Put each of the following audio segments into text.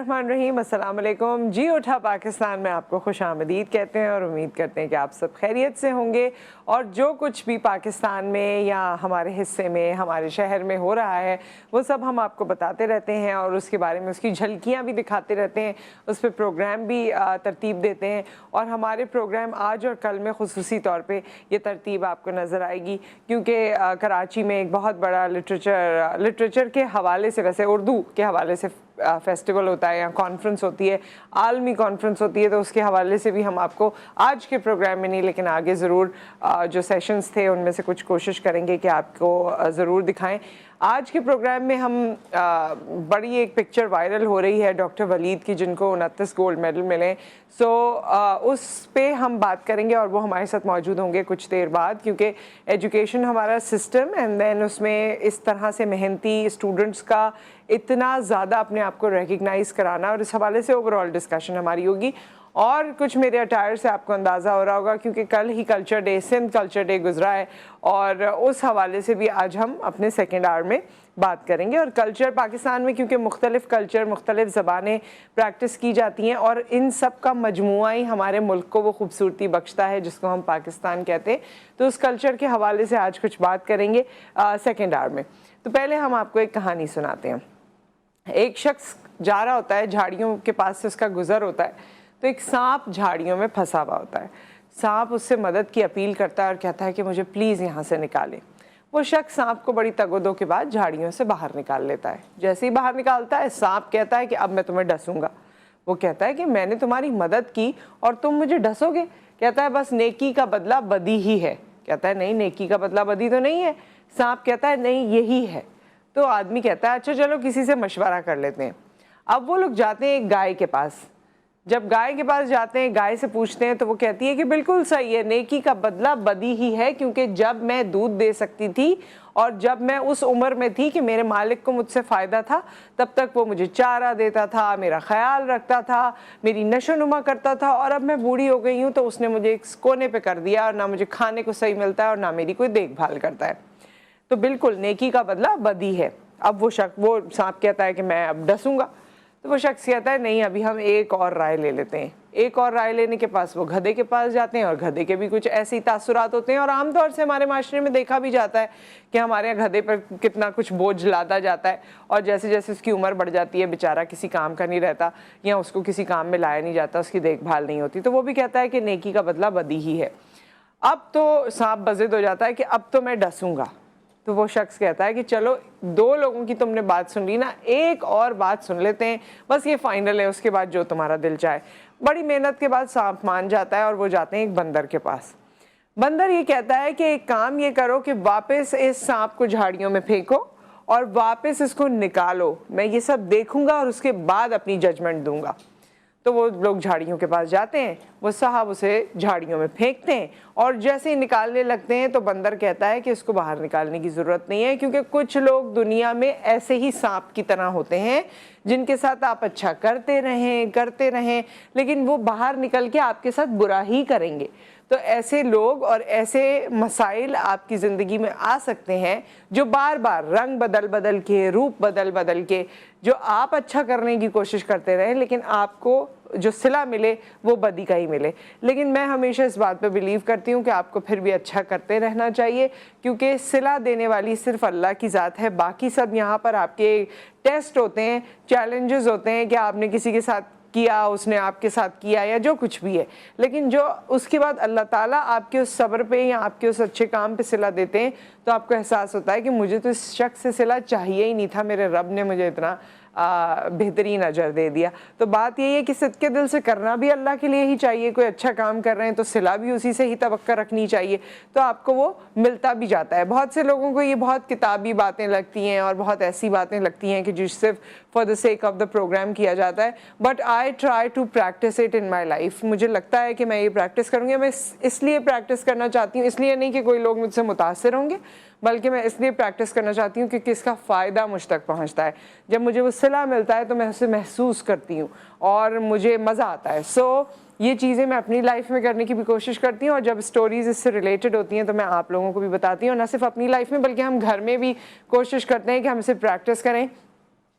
बिस्मिल्लाहिर्रहमानिर्रहीम, अस्सलाम वालेकुम। जी उठा पाकिस्तान में आपको खुशामदीद कहते हैं और उम्मीद करते हैं कि आप सब खैरियत से होंगे और जो कुछ भी पाकिस्तान में या हमारे हिस्से में, हमारे शहर में हो रहा है वो सब हम आपको बताते रहते हैं और उसके बारे में उसकी झलकियाँ भी दिखाते रहते हैं, उस पर प्रोग्राम भी तरतीब देते हैं। और हमारे प्रोग्राम आज और कल में खुसूसी तौर पर ये तरतीब आपको नज़र आएगी क्योंकि कराची में एक बहुत बड़ा लिटरेचर के हवाले से, वैसे उर्दू के हवाले से फेस्टिवल होता है या कॉन्फ्रेंस होती है, आलमी कॉन्फ्रेंस होती है, तो उसके हवाले से भी हम आपको आज के प्रोग्राम में नहीं लेकिन आगे ज़रूर जो सेशंस थे उनमें से कुछ कोशिश करेंगे कि आपको ज़रूर दिखाएं। आज के प्रोग्राम में हम बड़ी एक पिक्चर वायरल हो रही है डॉक्टर वलीद की, जिनको 29 गोल्ड मेडल मिले। सो उस पे हम बात करेंगे और वो हमारे साथ मौजूद होंगे कुछ देर बाद, क्योंकि एजुकेशन हमारा सिस्टम एंड देन उसमें इस तरह से मेहनती स्टूडेंट्स का इतना ज़्यादा अपने आप को रिकग्नाइज़ कराना, और इस हवाले से ओवरऑल डिस्कशन हमारी होगी। और कुछ मेरे अटायर से आपको अंदाज़ा हो रहा होगा क्योंकि कल ही culture day, Sindh culture day गुजरा है और उस हवाले से भी आज हम अपने सेकेंड आवर में बात करेंगे। और कल्चर पाकिस्तान में क्योंकि मुख्तलिफ़ कल्चर, मुख्तलिफ़ ज़बानें प्रैक्टिस की जाती हैं और इन सब का मजमुआ ही हमारे मुल्क को वो खूबसूरती बख्शता है जिसको हम पाकिस्तान कहते हैं। तो उस कल्चर के हवाले से आज कुछ बात करेंगे सेकेंड आवर में। तो पहले हम आपको एक कहानी सुनाते हैं। एक शख्स जा रहा होता है, झाड़ियों के पास से उसका गुज़र होता है, तो एक सांप झाड़ियों में फंसा हुआ होता है। सांप उससे मदद की अपील करता है और कहता है कि मुझे प्लीज़ यहाँ से निकालें। वो शख्स सांप को बड़ी तगोदो के बाद झाड़ियों से बाहर निकाल लेता है। जैसे ही बाहर निकालता है, सांप कहता है कि अब मैं तुम्हें डसूंगा। वो कहता है कि मैंने तुम्हारी मदद की और तुम मुझे डसोगे? कहता है बस नेकी का बदला बदी ही है। कहता है नहीं, नेकी का बदला बदी तो नहीं है। सांप कहता है नहीं, यही है। तो आदमी कहता है अच्छा चलो किसी से मशवरा कर लेते हैं। अब वो लोग जाते हैं एक गाय के पास। जब गाय के पास जाते हैं, गाय से पूछते हैं तो वो कहती है कि बिल्कुल सही है, नेकी का बदला बदी ही है, क्योंकि जब मैं दूध दे सकती थी और जब मैं उस उम्र में थी कि मेरे मालिक को मुझसे फ़ायदा था, तब तक वो मुझे चारा देता था, मेरा ख्याल रखता था, मेरी नशोनुमा करता था, और अब मैं बूढ़ी हो गई हूँ तो उसने मुझे एक कोने पे कर दिया और ना मुझे खाने को सही मिलता है और ना मेरी कोई देखभाल करता है। तो बिल्कुल नेकी का बदला बदी है। अब वो सांप कहता है कि मैं अब डसूंगा। तो वो शख्स कहता है नहीं, अभी हम एक और राय ले लेते हैं। एक और राय लेने के पास वो गधे के पास जाते हैं और गधे के भी कुछ ऐसे ही तासुरात होते हैं। और आमतौर से हमारे माशरे में देखा भी जाता है कि हमारे यहाँ गधे पर कितना कुछ बोझ लादा जाता है और जैसे जैसे उसकी उम्र बढ़ जाती है, बेचारा किसी काम का नहीं रहता या उसको किसी काम में लाया नहीं जाता, उसकी देखभाल नहीं होती। तो वो भी कहता है कि नेकी का बदला बदी ही है। अब तो सांप बज़िद हो जाता है कि अब तो मैं डसूंगा। तो वो शख्स कहता है कि चलो दो लोगों की तुमने बात सुन ली ना, एक और बात सुन लेते हैं, बस ये फाइनल है, उसके बाद जो तुम्हारा दिल चाहे। बड़ी मेहनत के बाद सांप मान जाता है और वो जाते हैं एक बंदर के पास। बंदर ये कहता है कि एक काम ये करो कि वापस इस सांप को झाड़ियों में फेंको और वापस इसको निकालो, मैं ये सब देखूंगा और उसके बाद अपनी जजमेंट दूंगा। तो वो लोग झाड़ियों के पास जाते हैं, वो साहब उसे झाड़ियों में फेंकते हैं और जैसे ही निकालने लगते हैं तो बंदर कहता है कि इसको बाहर निकालने की ज़रूरत नहीं है, क्योंकि कुछ लोग दुनिया में ऐसे ही सांप की तरह होते हैं जिनके साथ आप अच्छा करते रहें लेकिन वो बाहर निकल के आपके साथ बुरा ही करेंगे। तो ऐसे लोग और ऐसे मसाइल आपकी ज़िंदगी में आ सकते हैं जो बार बार रंग बदल के, रूप बदल के, जो आप अच्छा करने की कोशिश करते रहें लेकिन आपको जो सिला मिले वो बदी का ही मिले। लेकिन मैं हमेशा इस बात पे बिलीव करती हूँ कि आपको फिर भी अच्छा करते रहना चाहिए, क्योंकि सिला देने वाली सिर्फ अल्लाह की ज़ात है। बाकी सब यहाँ पर आपके टेस्ट होते हैं, चैलेंजेस होते हैं कि आपने किसी के साथ किया, उसने आपके साथ किया या जो कुछ भी है, लेकिन जो उसके बाद अल्लाह ताला आपके उस सब्र पे या आपके उस अच्छे काम पे सिला देते हैं तो आपको एहसास होता है कि मुझे तो इस शख्स से सिला चाहिए ही नहीं था, मेरे रब ने मुझे इतना बेहतरीन अजर दे दिया। तो बात यही है कि सच्चे दिल से करना भी अल्लाह के लिए ही चाहिए। कोई अच्छा काम कर रहे हैं तो सिला भी उसी से ही तवक्का रखनी चाहिए, तो आपको वो मिलता भी जाता है। बहुत से लोगों को ये बहुत किताबी बातें लगती हैं और बहुत ऐसी बातें लगती हैं कि जो सिर्फ for the sake of the programme किया जाता है, but I try to practise it in my life. मुझे लगता है कि मैं ये प्रैक्टिस करूँगी। मैं इसलिए प्रैक्टिस करना चाहती हूँ, इसलिए नहीं कि कोई लोग मुझसे मुतासिर होंगे, बल्कि मैं इसलिए प्रैक्टिस करना चाहती हूँ क्योंकि इसका फ़ायदा मुझ तक पहुँचता है। जब मुझे वो सिला मिलता है तो मैं उसे महसूस करती हूँ और मुझे मज़ा आता है। सो ये चीज़ें मैं अपनी लाइफ में करने की भी कोशिश करती हूँ और जब स्टोरीज़ इससे रिलेटेड होती हैं तो मैं आप लोगों को भी बताती हूँ। न सिर्फ अपनी लाइफ में बल्कि हम घर में भी कोशिश करते हैं कि हम इसे प्रैक्टिस करें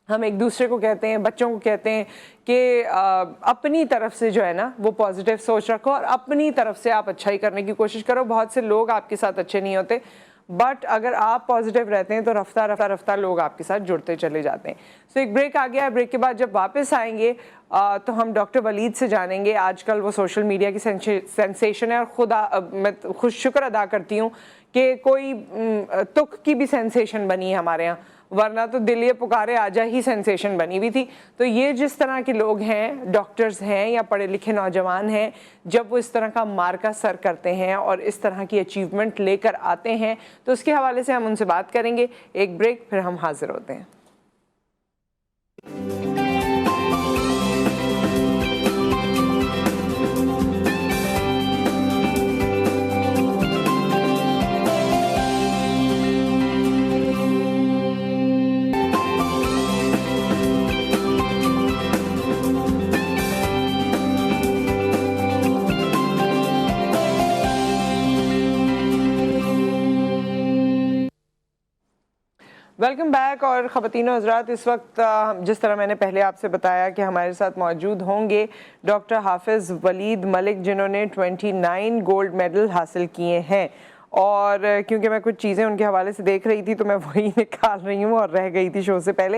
हम एक दूसरे को कहते हैं, बच्चों को कहते हैं कि अपनी तरफ से जो है ना वो पॉजिटिव सोच रखो और अपनी तरफ से आप अच्छाई करने की कोशिश करो। बहुत से लोग आपके साथ अच्छे नहीं होते, बट अगर आप पॉजिटिव रहते हैं तो रफ्ता रफ्ता रफ्ता लोग आपके साथ जुड़ते चले जाते हैं। सो एक ब्रेक आ गया है, ब्रेक के बाद जब वापस आएंगे तो हम डॉक्टर वलीद से जानेंगे। आजकल वो सोशल मीडिया की सेंसेशन है और मैं खुद शुक्र अदा करती हूँ कि कोई तुक की भी सेंसेशन बनी है हमारे यहाँ, वरना तो दिल ये पुकारे आजा ही सेंसेशन बनी हुई थी। तो ये जिस तरह के लोग हैं, डॉक्टर्स हैं या पढ़े लिखे नौजवान हैं, जब वो इस तरह का मार्का सर करते हैं और इस तरह की अचीवमेंट लेकर आते हैं तो उसके हवाले से हम उनसे बात करेंगे। एक ब्रेक, फिर हम हाजिर होते हैं। Welcome back. और ख़वातीन हज़रात, इस वक्त जिस तरह मैंने पहले आपसे बताया कि हमारे साथ मौजूद होंगे डॉक्टर हाफिज़ वलीद मलिक, जिन्होंने 29 गोल्ड मेडल हासिल किए हैं। और क्योंकि मैं कुछ चीज़ें उनके हवाले से देख रही थी तो मैं वही निकाल रही हूँ और रह गई थी शो से पहले।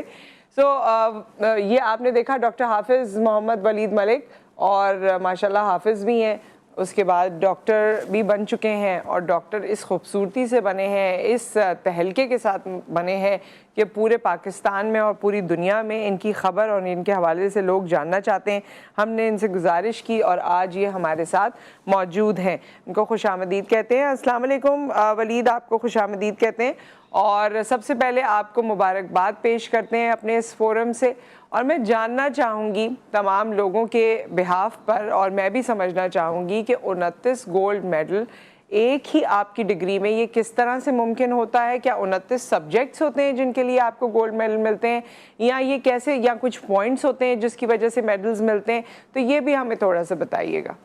ये आपने देखा डॉक्टर हाफिज़ मोहम्मद वलीद मलिक, और माशाल्लाह हाफिज़ भी हैं, उसके बाद डॉक्टर भी बन चुके हैं। और डॉक्टर इस खूबसूरती से बने हैं, इस तहलके के साथ बने हैं कि पूरे पाकिस्तान में और पूरी दुनिया में इनकी ख़बर और इनके हवाले से लोग जानना चाहते हैं। हमने इनसे गुजारिश की और आज ये हमारे साथ मौजूद हैं। इनको खुशामदीद कहते हैं। अस्सलाम वालेकुम वलीद, आपको खुशामदीद कहते हैं। और सबसे पहले आपको मुबारकबाद पेश करते हैं अपने इस फोरम से। और मैं जानना चाहूँगी तमाम लोगों के बिहाफ पर, और मैं भी समझना चाहूँगी कि 29 गोल्ड मेडल एक ही आपकी डिग्री में, ये किस तरह से मुमकिन होता है? क्या 29 सब्जेक्ट्स होते हैं जिनके लिए आपको गोल्ड मेडल मिलते हैं, या ये कैसे, या कुछ पॉइंट्स होते हैं जिसकी वजह से मेडल्स मिलते हैं? तो ये भी हमें थोड़ा सा बताइएगा।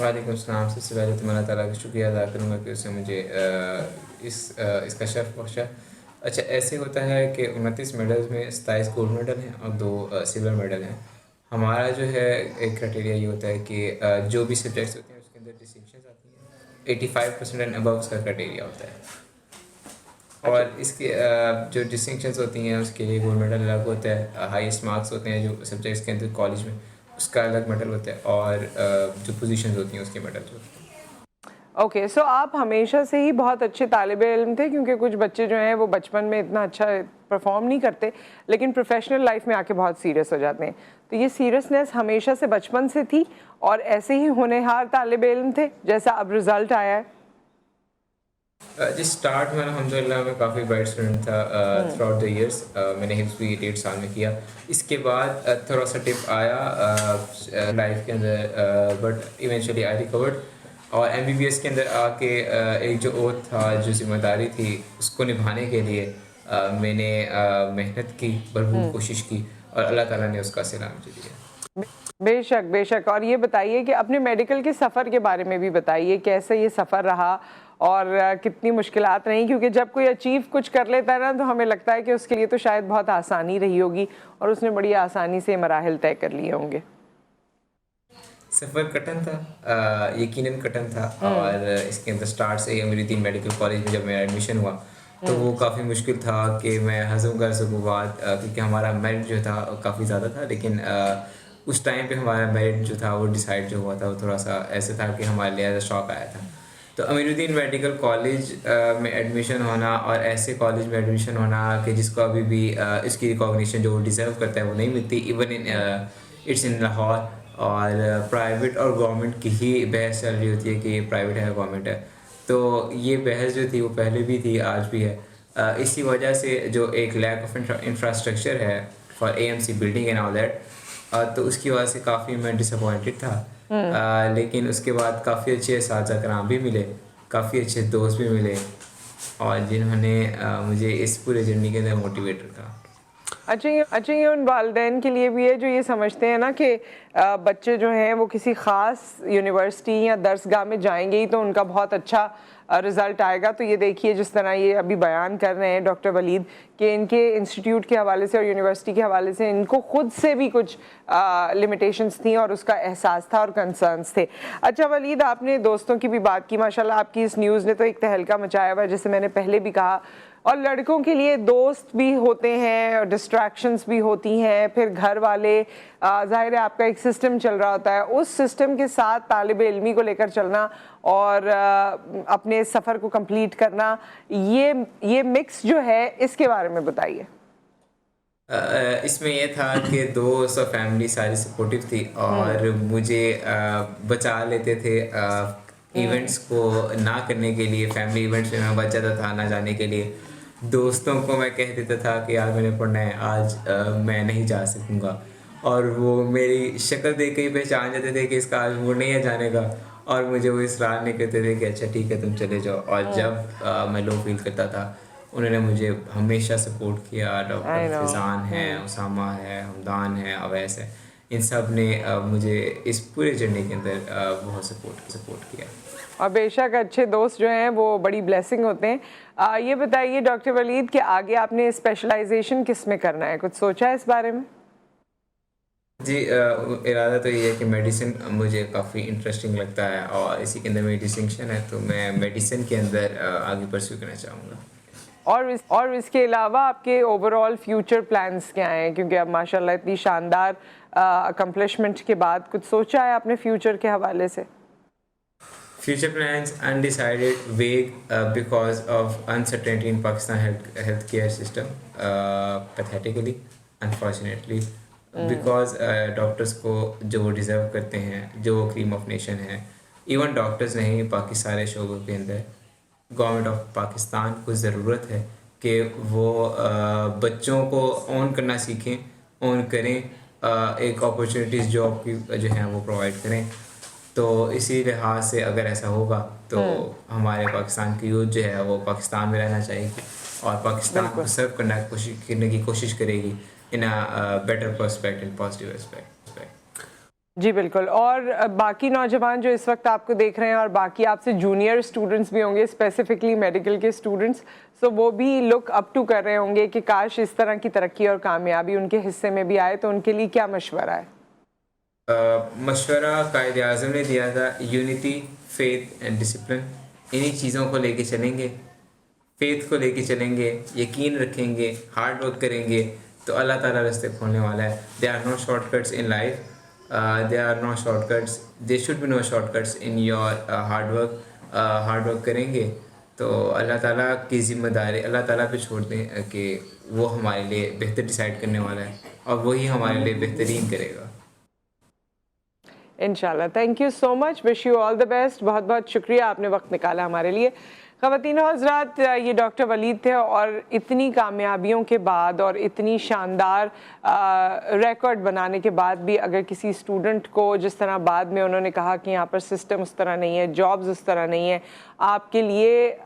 वालेकुम सलाम। सबसे पहले तो मैं ताला का शुक्रिया अदा करूँगा कि उसने मुझे इसका शर्फ बख्शा। अच्छा, ऐसे होता है कि 29 मेडल्स में 27 गोल्ड मेडल हैं और 2 सिल्वर मेडल हैं। हमारा जो है एक क्राइटेरिया ये होता है कि जो भी सब्जेक्ट्स होते हैं उसके अंदर डिस्टिंक्शंस आती हैं। 85% एंड अबव उसका क्राइटेरिया होता है। और इसके जो डिस्टिंक्शंस होती हैं उसके लिए गोल्ड मेडल अलग होता है। हाईएस्ट मार्क्स होते हैं जो सब्जेक्ट्स के अंदर कॉलेज में, उसका अलग मेडल होता है। और जो पोजीशंस होती हैं उसके मेडल होते हैं। ओके, सो आप हमेशा से ही बहुत अच्छे तालिबे इल्म थे, क्योंकि कुछ बच्चे जो हैं वो बचपन में इतना अच्छा परफॉर्म नहीं करते लेकिन प्रोफेशनल लाइफ में आके बहुत सीरियस हो जाते हैं। तो ये सीरियसनेस हमेशा से बचपन से थी और ऐसे ही होनहार तालिबे इल्म थे जैसा अब रिज़ल्ट आया है? जिस स्टार्ट में अल्हम्दुलिल्लाह मैं काफ़ी ब्राइट स्टूडेंट था थ्रू आउट द ईयर्स। मैंने हिफ्ज़ भी 8 साल में किया। इसके बाद थोड़ा सा टिप आया लाइफ के अंदर, बट इवेंचुअली आई रिकवर्ड। और MBBS के अंदर आके एक जो ओथ था, जो जिम्मेदारी थी, उसको निभाने के लिए मैंने मेहनत की, भरपूर कोशिश की और अल्लाह ताला ने उसका सिला मुझे दिया। बेशक बेशक। और ये बताइए कि अपने मेडिकल के सफ़र के बारे में भी बताइए, कैसे ये सफ़र रहा और कितनी मुश्किलात रही? क्योंकि जब कोई अचीव कुछ कर लेता है ना तो हमें लगता है कि उसके लिए तो शायद बहुत आसानी रही होगी, और उसने बड़ी आसानी से मराहिल तय कर लिए होंगे। सफ़र कठिन था, यकीनन कठिन था। और इसके अंदर स्टार्ट से ही अमीरुद्दीन मेडिकल कॉलेज में जब मेरा एडमिशन हुआ तो वो काफ़ी मुश्किल था कि मैं हज़म कर सकूँ बात, क्योंकि हमारा मेरिट जो था काफ़ी ज़्यादा था। लेकिन उस टाइम पे हमारा मेरिट जो था वो डिसाइड जो हुआ था वो थोड़ा सा ऐसे था कि हमारे लिए शौक आया था। तो अमीरुद्दीन मेडिकल कॉलेज में एडमिशन होना और ऐसे कॉलेज में एडमिशन होना कि जिसको अभी भी इसकी रिकॉग्निशन जो वो डिज़र्व करता है वो नहीं मिलती, even in it's in Lahore. और प्राइवेट और गवर्नमेंट की ही बहस चल रही होती है कि ये प्राइवेट है गवर्नमेंट है। तो ये बहस जो थी वो पहले भी थी, आज भी है। इसी वजह से जो एक लैक ऑफ इंफ्रास्ट्रक्चर है for AMC building and all that, तो उसकी वजह से काफ़ी मैं डिसअपॉइंटेड था। लेकिन उसके बाद काफ़ी अच्छे साथी कराम भी मिले, काफ़ी अच्छे दोस्त भी मिले, और जिन्होंने मुझे इस पूरे जर्नी के अंदर मोटिवेट रखा। अच्छा, ये उन वालिदैन के लिए भी है जो ये समझते हैं ना कि बच्चे जो हैं वो किसी ख़ास यूनिवर्सिटी या दरसगाह में जाएंगे ही तो उनका बहुत अच्छा रिज़ल्ट आएगा। तो ये देखिए जिस तरह ये अभी बयान कर रहे हैं डॉक्टर वलीद कि इनके इंस्टीट्यूट के हवाले से और यूनिवर्सिटी के हवाले से इनको खुद से भी कुछ लिमिटेशंस थी और उसका एहसास था और कंसर्न्स थे। अच्छा वलीद, आपने दोस्तों की भी बात की, माशाल्लाह आपकी इस न्यूज़ ने तो एक तहलका मचाया हुआ है, जैसे मैंने पहले भी कहा। और लड़कों के लिए दोस्त भी होते हैं, डिस्ट्रैक्शंस भी होती हैं, फिर घर वाले, ज़ाहिर है आपका एक सिस्टम चल रहा होता है, उस सिस्टम के साथ तालिब इल्मी को लेकर चलना और अपने सफ़र को कंप्लीट करना, ये मिक्स जो है इसके बारे में बताइए। इसमें यह था कि दोस्त और फैमिली सारी सपोर्टिव थी और मुझे बचा लेते थे इवेंट्स को ना करने के लिए। फैमिली इवेंट्स में मैं बच जाता था ना जाने के लिए। दोस्तों को मैं कह देता था कि यार मैंने पढ़ना है आज, मैं नहीं जा सकूँगा, और वो मेरी शक्ल देख के ही पहचान जाते थे कि इसका आज मूड नहीं है जाने का, और मुझे वो इसरार नहीं करते थे कि अच्छा ठीक है तुम चले जाओ। और जब मैं लो फील करता था उन्होंने मुझे हमेशा सपोर्ट किया। डॉक्टर फिजान है, उसामा है, हमदान है, अवैस है, इन सब ने मुझे इस पूरे जर्नी के अंदर बहुत सपोर्ट किया। और बेशक अच्छे दोस्त जो हैं वो बड़ी ब्लेसिंग होते हैं। ये बताइए डॉक्टर वलीद कि आगे आपने स्पेशलाइजेशन किस में करना है, कुछ सोचा है इस बारे में? जी, इरादा तो ये है कि मेडिसिन मुझे काफ़ी इंटरेस्टिंग लगता है और इसी के अंदर मेरी डिस्टिंक्शन है, तो मैं मेडिसिन के अंदर आगे परस्यू करना चाहूँगा। और इसके अलावा आपके ओवरऑल फ्यूचर प्लान्स क्या हैं, क्योंकि अब माशाल्लाह इतनी शानदार अकम्पलिशमेंट के बाद कुछ सोचा है आपने फ्यूचर के हवाले से? Future plans undecided, vague, because of uncertainty in Pakistan healthcare system, pathetically, unfortunately, because doctors को जो वो डिज़र्व करते हैं, जो वो क्रीम ऑफ नेशन है, इवन डॉक्टर्स नहीं बाकी सारे शोबों के अंदर गवर्नमेंट ऑफ पाकिस्तान को ज़रूरत है कि वो बच्चों को ऑन करना सीखें, ऑन करें, एक अपॉर्चुनिटीज़ जॉब की जो हैं वो प्रोवाइड करें। तो इसी लिहाज से अगर ऐसा होगा तो हमारे पाकिस्तान की यूथ जो है वो पाकिस्तान में रहना चाहेगी और पाकिस्तान को सर्व करने की कोशिश करेगी in a better perspective, in positive aspect. जी बिल्कुल। और बाकी नौजवान जो इस वक्त आपको देख रहे हैं और बाकी आपसे जूनियर स्टूडेंट्स भी होंगे, स्पेसिफिकली मेडिकल के स्टूडेंट्स, तो वो भी लुक अप टू कर रहे होंगे कि काश इस तरह की तरक्की और कामयाबी उनके हिस्से में भी आए, तो उनके लिए क्या मशवरा है? मशवरा कायद आज़म ने दिया था, यूनिटी, फेथ एंड डिसिप्लिन। इन्हीं चीज़ों को लेके चलेंगे, फेथ को लेके चलेंगे, यकीन रखेंगे, हार्ड वर्क करेंगे तो अल्लाह ताला रास्ते खोलने वाला है। There are no shortcuts in life, there are no shortcuts, there should be no shortcuts in your hard work करेंगे तो अल्लाह ताला की ज़िम्मेदारी अल्लाह ताला पे छोड़ दें कि वो हमारे लिए बेहतर डिसाइड करने वाला है और वही हमारे लिए बेहतरीन करेगा। इंशाल्लाह। Thank you so much, wish you all the best. बहुत बहुत शुक्रिया आपने वक्त निकाला हमारे लिए। ख़वातीन और हज़रात, ये डॉक्टर वलीद थे और इतनी कामयाबियों के बाद और इतनी शानदार रिकॉर्ड बनाने के बाद भी अगर किसी स्टूडेंट को जिस तरह बाद में उन्होंने कहा कि यहाँ पर सिस्टम उस तरह नहीं है, जॉब्स उस तरह नहीं है, आपके लिए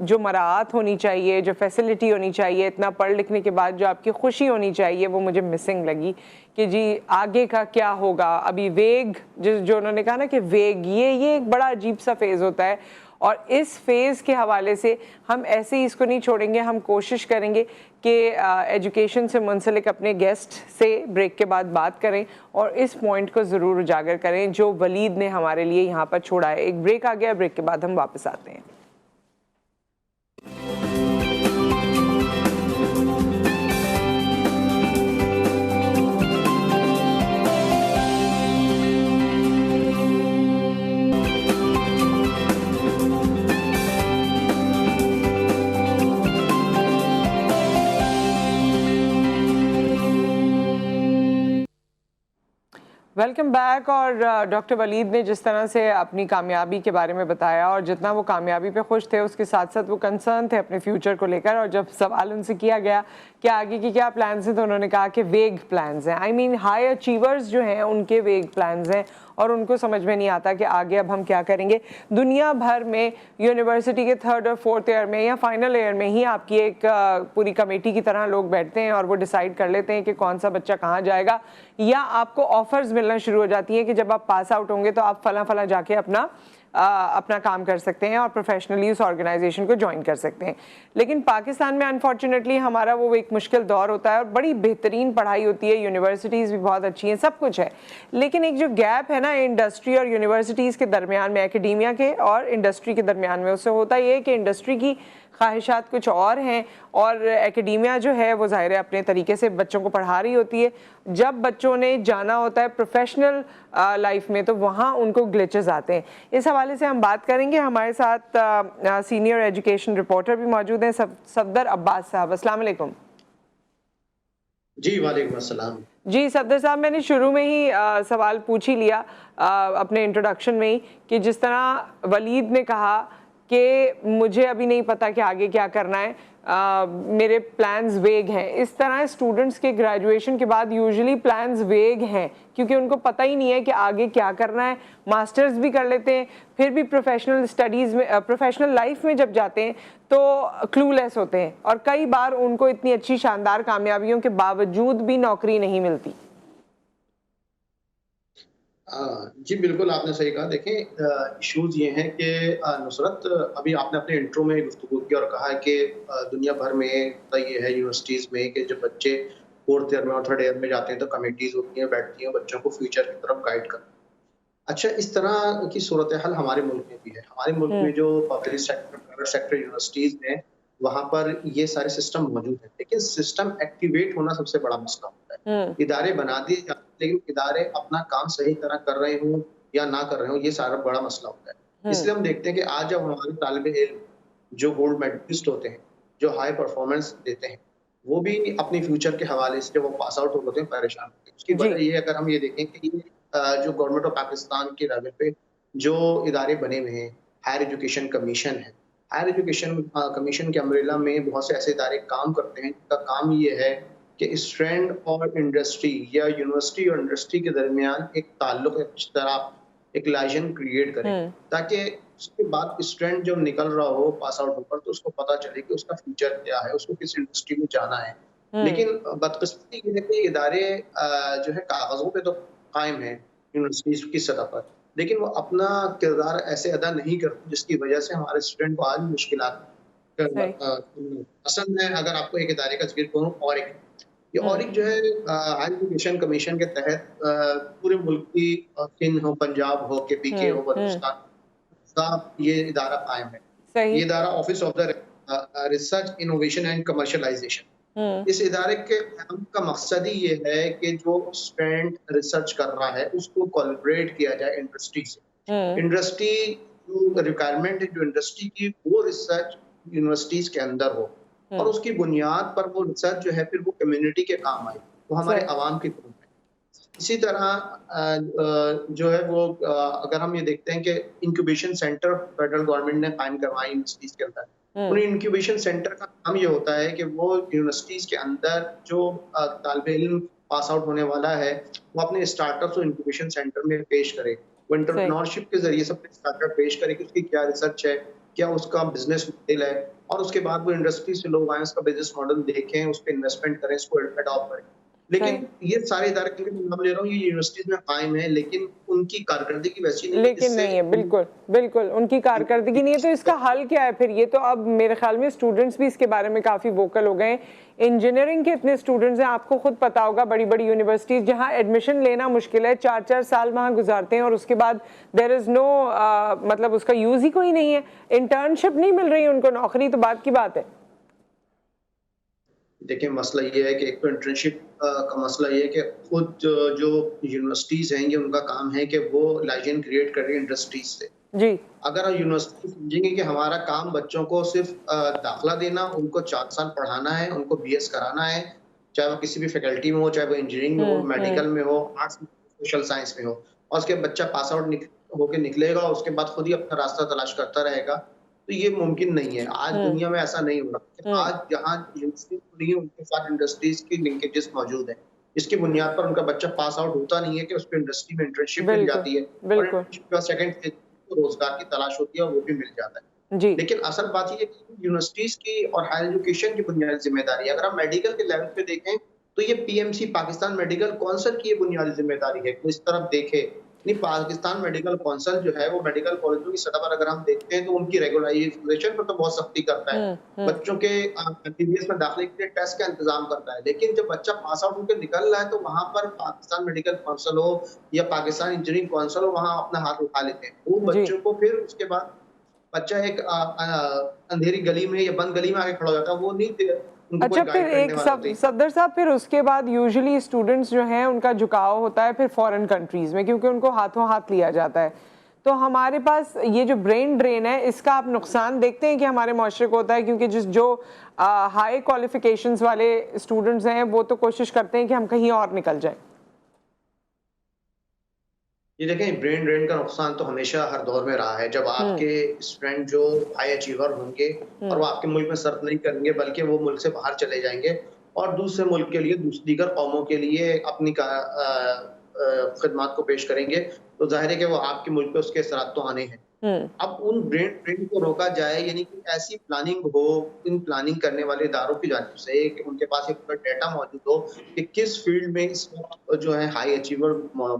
जो मराआत होनी चाहिए, जो फैसिलिटी होनी चाहिए, इतना पढ़ लिखने के बाद जो आपकी खुशी होनी चाहिए, वो मुझे मिसिंग लगी कि जी आगे का क्या होगा। अभी वेग जो उन्होंने कहा ना कि वेग, ये एक बड़ा अजीब सा फेज़ होता है और इस फेज़ के हवाले से हम ऐसे ही इसको नहीं छोड़ेंगे। हम कोशिश करेंगे कि एजुकेशन से मुंसलिक अपने गेस्ट से ब्रेक के बाद बात करें और इस पॉइंट को ज़रूर उजागर करें जो वलीद ने हमारे लिए यहाँ पर छोड़ा है। एक ब्रेक आ गया, ब्रेक के बाद हम वापस आते हैं। Welcome back. और डॉक्टर वलीद ने जिस तरह से अपनी कामयाबी के बारे में बताया और जितना वो कामयाबी पे खुश थे उसके साथ साथ वो कंसर्न थे अपने फ्यूचर को लेकर, और जब सवाल उनसे किया गया कि आगे की क्या प्लान्स हैं तो उन्होंने कहा कि वेग प्लान्स हैं। आई मीन हाई अचीवर्स जो हैं उनके वेग प्लान्स हैं और उनको समझ में नहीं आता कि आगे अब हम क्या करेंगे। दुनिया भर में यूनिवर्सिटी के 3rd और 4th ईयर में या फाइनल ईयर में ही आपकी एक पूरी कमेटी की तरह लोग बैठते हैं और वो डिसाइड कर लेते हैं कि कौन सा बच्चा कहाँ जाएगा, या आपको ऑफर्स मिलना शुरू हो जाती हैं कि जब आप पास आउट होंगे तो आप फला जाके अपना अपना काम कर सकते हैं और प्रोफेशनली उस ऑर्गेनाइजेशन को ज्वाइन कर सकते हैं। लेकिन पाकिस्तान में अनफॉर्चुनेटली हमारा वो एक मुश्किल दौर होता है और बड़ी बेहतरीन पढ़ाई होती है, यूनिवर्सिटीज़ भी बहुत अच्छी हैं, सब कुछ है, लेकिन एक जो गैप है ना इंडस्ट्री और यूनिवर्सिटीज़ के दरमियान में, एकेडेमिया के और इंडस्ट्री के दरमियान में, उससे होता ये है कि इंडस्ट्री की ख्वाहिशात कुछ और हैं और एकेडेमिया जो है वो ज़ाहिर है अपने तरीके से बच्चों को पढ़ा रही होती है। जब बच्चों ने जाना होता है प्रोफेशनल लाइफ में तो वहाँ उनको ग्लिचेस आते हैं। इस हवाले से हम बात करेंगे। हमारे साथ सीनियर एजुकेशन रिपोर्टर भी मौजूद हैं, सफदर अब्बास साहब। अस्सलाम वालेकुम। जी वालेकुम अस्सलाम। जी सफदर साहब, मैंने शुरू में ही सवाल पूछ ही लिया अपने इंट्रोडक्शन में ही कि जिस तरह वलीद ने कहा कि मुझे अभी नहीं पता कि आगे क्या करना है, मेरे प्लान्स वेग हैं, इस तरह स्टूडेंट्स के ग्रेजुएशन के बाद यूजुअली प्लान्स वेग हैं क्योंकि उनको पता ही नहीं है कि आगे क्या करना है। मास्टर्स भी कर लेते हैं, फिर भी प्रोफेशनल स्टडीज़ में, प्रोफेशनल लाइफ में जब जाते हैं तो क्लूलेस होते हैं और कई बार उनको इतनी अच्छी शानदार कामयाबियों के बावजूद भी नौकरी नहीं मिलती। जी बिल्कुल, आपने सही कहा। देखें, इश्यूज ये हैं कि नुसरत, अभी आपने अपने इंट्रो में गुफ्तगू की और कहा है कि दुनिया भर में ये है यूनिवर्सिटीज़ में कि जब बच्चे फोर्थ ईयर में और थर्ड ईयर में जाते हैं तो कमेटीज़ होती हैं, बैठती हैं बच्चों को फ्यूचर की तरफ गाइड कर। अच्छा, इस तरह की सूरत हाल हमारे मुल्क में भी है। हमारे मुल्क में जो public sector, private sector universities हैं, वहाँ पर ये सारे सिस्टम मौजूद हैं, लेकिन सिस्टम एक्टिवेट होना सबसे बड़ा मसला होता है। इदारे बना दिए जाते हैं, लेकिन इदारे अपना काम सही तरह कर रहे हों या ना कर रहे हों, ये सारा बड़ा मसला होता है। इसलिए हम देखते हैं कि आज जब हमारे तालिबे इल्म जो गोल्ड मेडलिस्ट होते हैं, जो हाई परफॉर्मेंस देते हैं, वो भी अपने फ्यूचर के हवाले से जब वो पास आउट होते हैं परेशान होते हैं। उसकी वजह ये, अगर हम ये देखें कि ये जो गवर्नमेंट ऑफ पाकिस्तान के लेवल पे जो इदारे बने हुए हैं, हायर एजुकेशन कमीशन है, हायर एजुकेशन कमीशन के अम्ब्रेला में बहुत से ऐसे इदारे काम करते हैं जिनका काम ये है कि स्टूडेंट और इंडस्ट्री या यूनिवर्सिटी और इंडस्ट्री के दरमियान एक ताल्लुक, एक तरह एक लाइजन क्रिएट करें, ताकि उसके बाद स्टूडेंट जब निकल रहा हो पास आउट होकर तो उसको पता चले कि उसका फ्यूचर क्या है, उसको किस इंडस्ट्री में जाना है। लेकिन बदकिस्मती ये है कि इदारे जो है कागजों पे तो कायम है यूनिवर्सिटीज की सतह पर, लेकिन वो अपना किरदार ऐसे अदा नहीं करते जिसकी वजह से हमारे स्टूडेंट को आज मुश्किलात असल में, अगर आपको एक इदारे का जिक्र करूँ, और एक जो है हायर एजुकेशन कमीशन के तहत पूरे मुल्क की सिंध हो, पंजाब हो, के पी के हो, बलूचिस्तान का ये इदारा कायम है। ये इदारा office of the research innovation and commercialisation, इस इदारे के काम का मकसद ही ये है कि जो स्टूडेंट रिसर्च कर रहा है उसको कोलैबोरेट किया जाए इंडस्ट्री से। इंडस्ट्री जो रिक्वायरमेंट है जो इंडस्ट्री की, वो रिसर्च यूनिवर्सिटीज के अंदर हो और उसकी बुनियाद पर वो रिसर्च जो है फिर वो कम्युनिटी के काम आए, वो हमारे आवाम के काम आए। इसी तरह जो है वो अगर हम ये देखते हैं कि इंक्यूबेशन सेंटर फेडरल गवर्नमेंट ने कायम करवाए यूनिवर्सिटीज के अंदर, उन इंक्यूबेशन सेंटर का काम ये होता है कि वो यूनिवर्सिटीज के अंदर जो तालिबे इल्म पास आउट होने वाला है वो अपने स्टार्टअप्स और इंक्यूबेशन सेंटर में पेश करे, वो एंटरप्रेन्योरशिप के जरिए से अपने स्टार्टअप पेश करे कि उसकी क्या रिसर्च है, क्या उसका बिजनेस मॉडल है, और उसके बाद वो इंडस्ट्री से लोग आए, उसका बिजनेस मॉडल देखें, उस पर इन्वेस्टमेंट करें, इसको अडॉप्ट करें। लेकिन ये सारे इदारे के नाम ले रहा हूँ, ये यूनिवर्सिटीज में कायम है, लेकिन उनकी कारकर्दगी वैसी नहीं है, लेकिन नहीं है, बिल्कुल बिल्कुल उनकी कारकर्दगी नहीं है। तो इसका हल क्या है फिर? ये तो अब मेरे ख्याल में स्टूडेंट्स भी इसके बारे में काफ़ी वोकल हो गए। इंजीनियरिंग के इतने स्टूडेंट्स हैं, आपको खुद पता होगा, बड़ी बड़ी यूनिवर्सिटीज़ जहाँ एडमिशन लेना मुश्किल है, 4-4 साल वहाँ गुजारते हैं और उसके बाद देयर इज़ नो मतलब उसका यूज़ ही कोई नहीं है, इंटर्नशिप नहीं मिल रही उनको, नौकरी तो बात की बात है। देखिए, मसला ये है कि एक तो इंटर्नशिप का मसला ये है कि खुद जो यूनिवर्सिटीज हैं, ये उनका काम है कि वो लाइजन क्रिएट करें इंडस्ट्रीज से। जी, अगर यूनिवर्सिटी समझेंगे कि हमारा काम बच्चों को सिर्फ दाखिला देना, उनको 4 साल पढ़ाना है, उनको बीएस कराना है, चाहे वो किसी भी फैकल्टी में हो, चाहे वो इंजीनियरिंग में हो, मेडिकल में हो, आर्ट्स में, सोशल साइंस में हो, और उसके बच्चा पास आउट होकर निकलेगा, उसके बाद खुद ही अपना रास्ता तलाश करता रहेगा, तो ये मुमकिन नहीं है। आज दुनिया में ऐसा नहीं हो रहा। आज जहाँ यूनिवर्सिटी खुली है उनके साथ इंडस्ट्रीज की लिंकेजेस मौजूद है, इसकी बुनियाद पर उनका बच्चा पास आउट होता नहीं है कि उसको इंडस्ट्री में इंटर्नशिप मिल जाती है, और सेकंड फेज रोजगार की तलाश होती है और वो भी मिल जाता है। जी। लेकिन असल बात ये कि यूनिवर्सिटीज की और हायर एजुकेशन की बुनियादी जिम्मेदारी, अगर हम मेडिकल के लेवल पे देखें तो ये पीएमसी पाकिस्तान मेडिकल काउंसिल की ये बुनियादी जिम्मेदारी है कि इस तरफ देखे नहीं, पाकिस्तान मेडिकल काउंसिल जो है वो मेडिकल कॉलेजों की सतह पर अगर हम देखते हैं तो उनकी रेगुलराइजेशन पर तो बहुत सख्ती करता है। बच्चों के एमबीबीएस में दाखिले के लिए टेस्ट का इंतजाम करता है, लेकिन जब बच्चा पास आउट होकर निकल रहा है तो वहां पर पाकिस्तान मेडिकल काउंसिल हो या पाकिस्तान इंजीनियरिंग काउंसिल हो, वहां अपना हाथ उठा लेते हैं। वो जी। बच्चों को फिर उसके बाद बच्चा एक अंधेरी गली में या बंद गली में आके खड़ा हो जाता है, वो नहीं उनको अच्छा, कोई फिर गाइड करने एक वाला नहीं। सफदर साहब, फिर उसके बाद यूजुअली स्टूडेंट्स जो हैं उनका झुकाव होता है फिर फॉरेन कंट्रीज में, क्योंकि उनको हाथों हाथ लिया जाता है। तो हमारे पास ये जो ब्रेन ड्रेन है, इसका आप नुकसान देखते हैं कि हमारे माशरे को होता है? क्योंकि जो हाई क्वालिफिकेशंस वाले स्टूडेंट्स हैं वो तो कोशिश करते हैं कि हम कहीं और निकल जाएं। ये देखें, ब्रेन ड्रेन का नुकसान तो हमेशा हर दौर में रहा है। जब आपके स्टूडेंट जो हाई अचीवर होंगे और वो आपके मुल्क में सर्व नहीं करेंगे बल्कि वो मुल्क से बाहर चले जाएंगे और दूसरे मुल्क के लिए दीगर कौमों के लिए अपनी खिदमात को पेश करेंगे, तो जाहिर है कि वो आपके मुल्क पे उसके असरात तो आने हैं। अब उन ब्रेन ड्रेन को रोका जाए, यानी कि ऐसी प्लानिंग हो इन प्लानिंग करने वाले इदारों की जानिब से कि उनके पास एक पूरा डेटा मौजूद हो कि किस फील्ड में इस वक्त जो है हाई अचीवर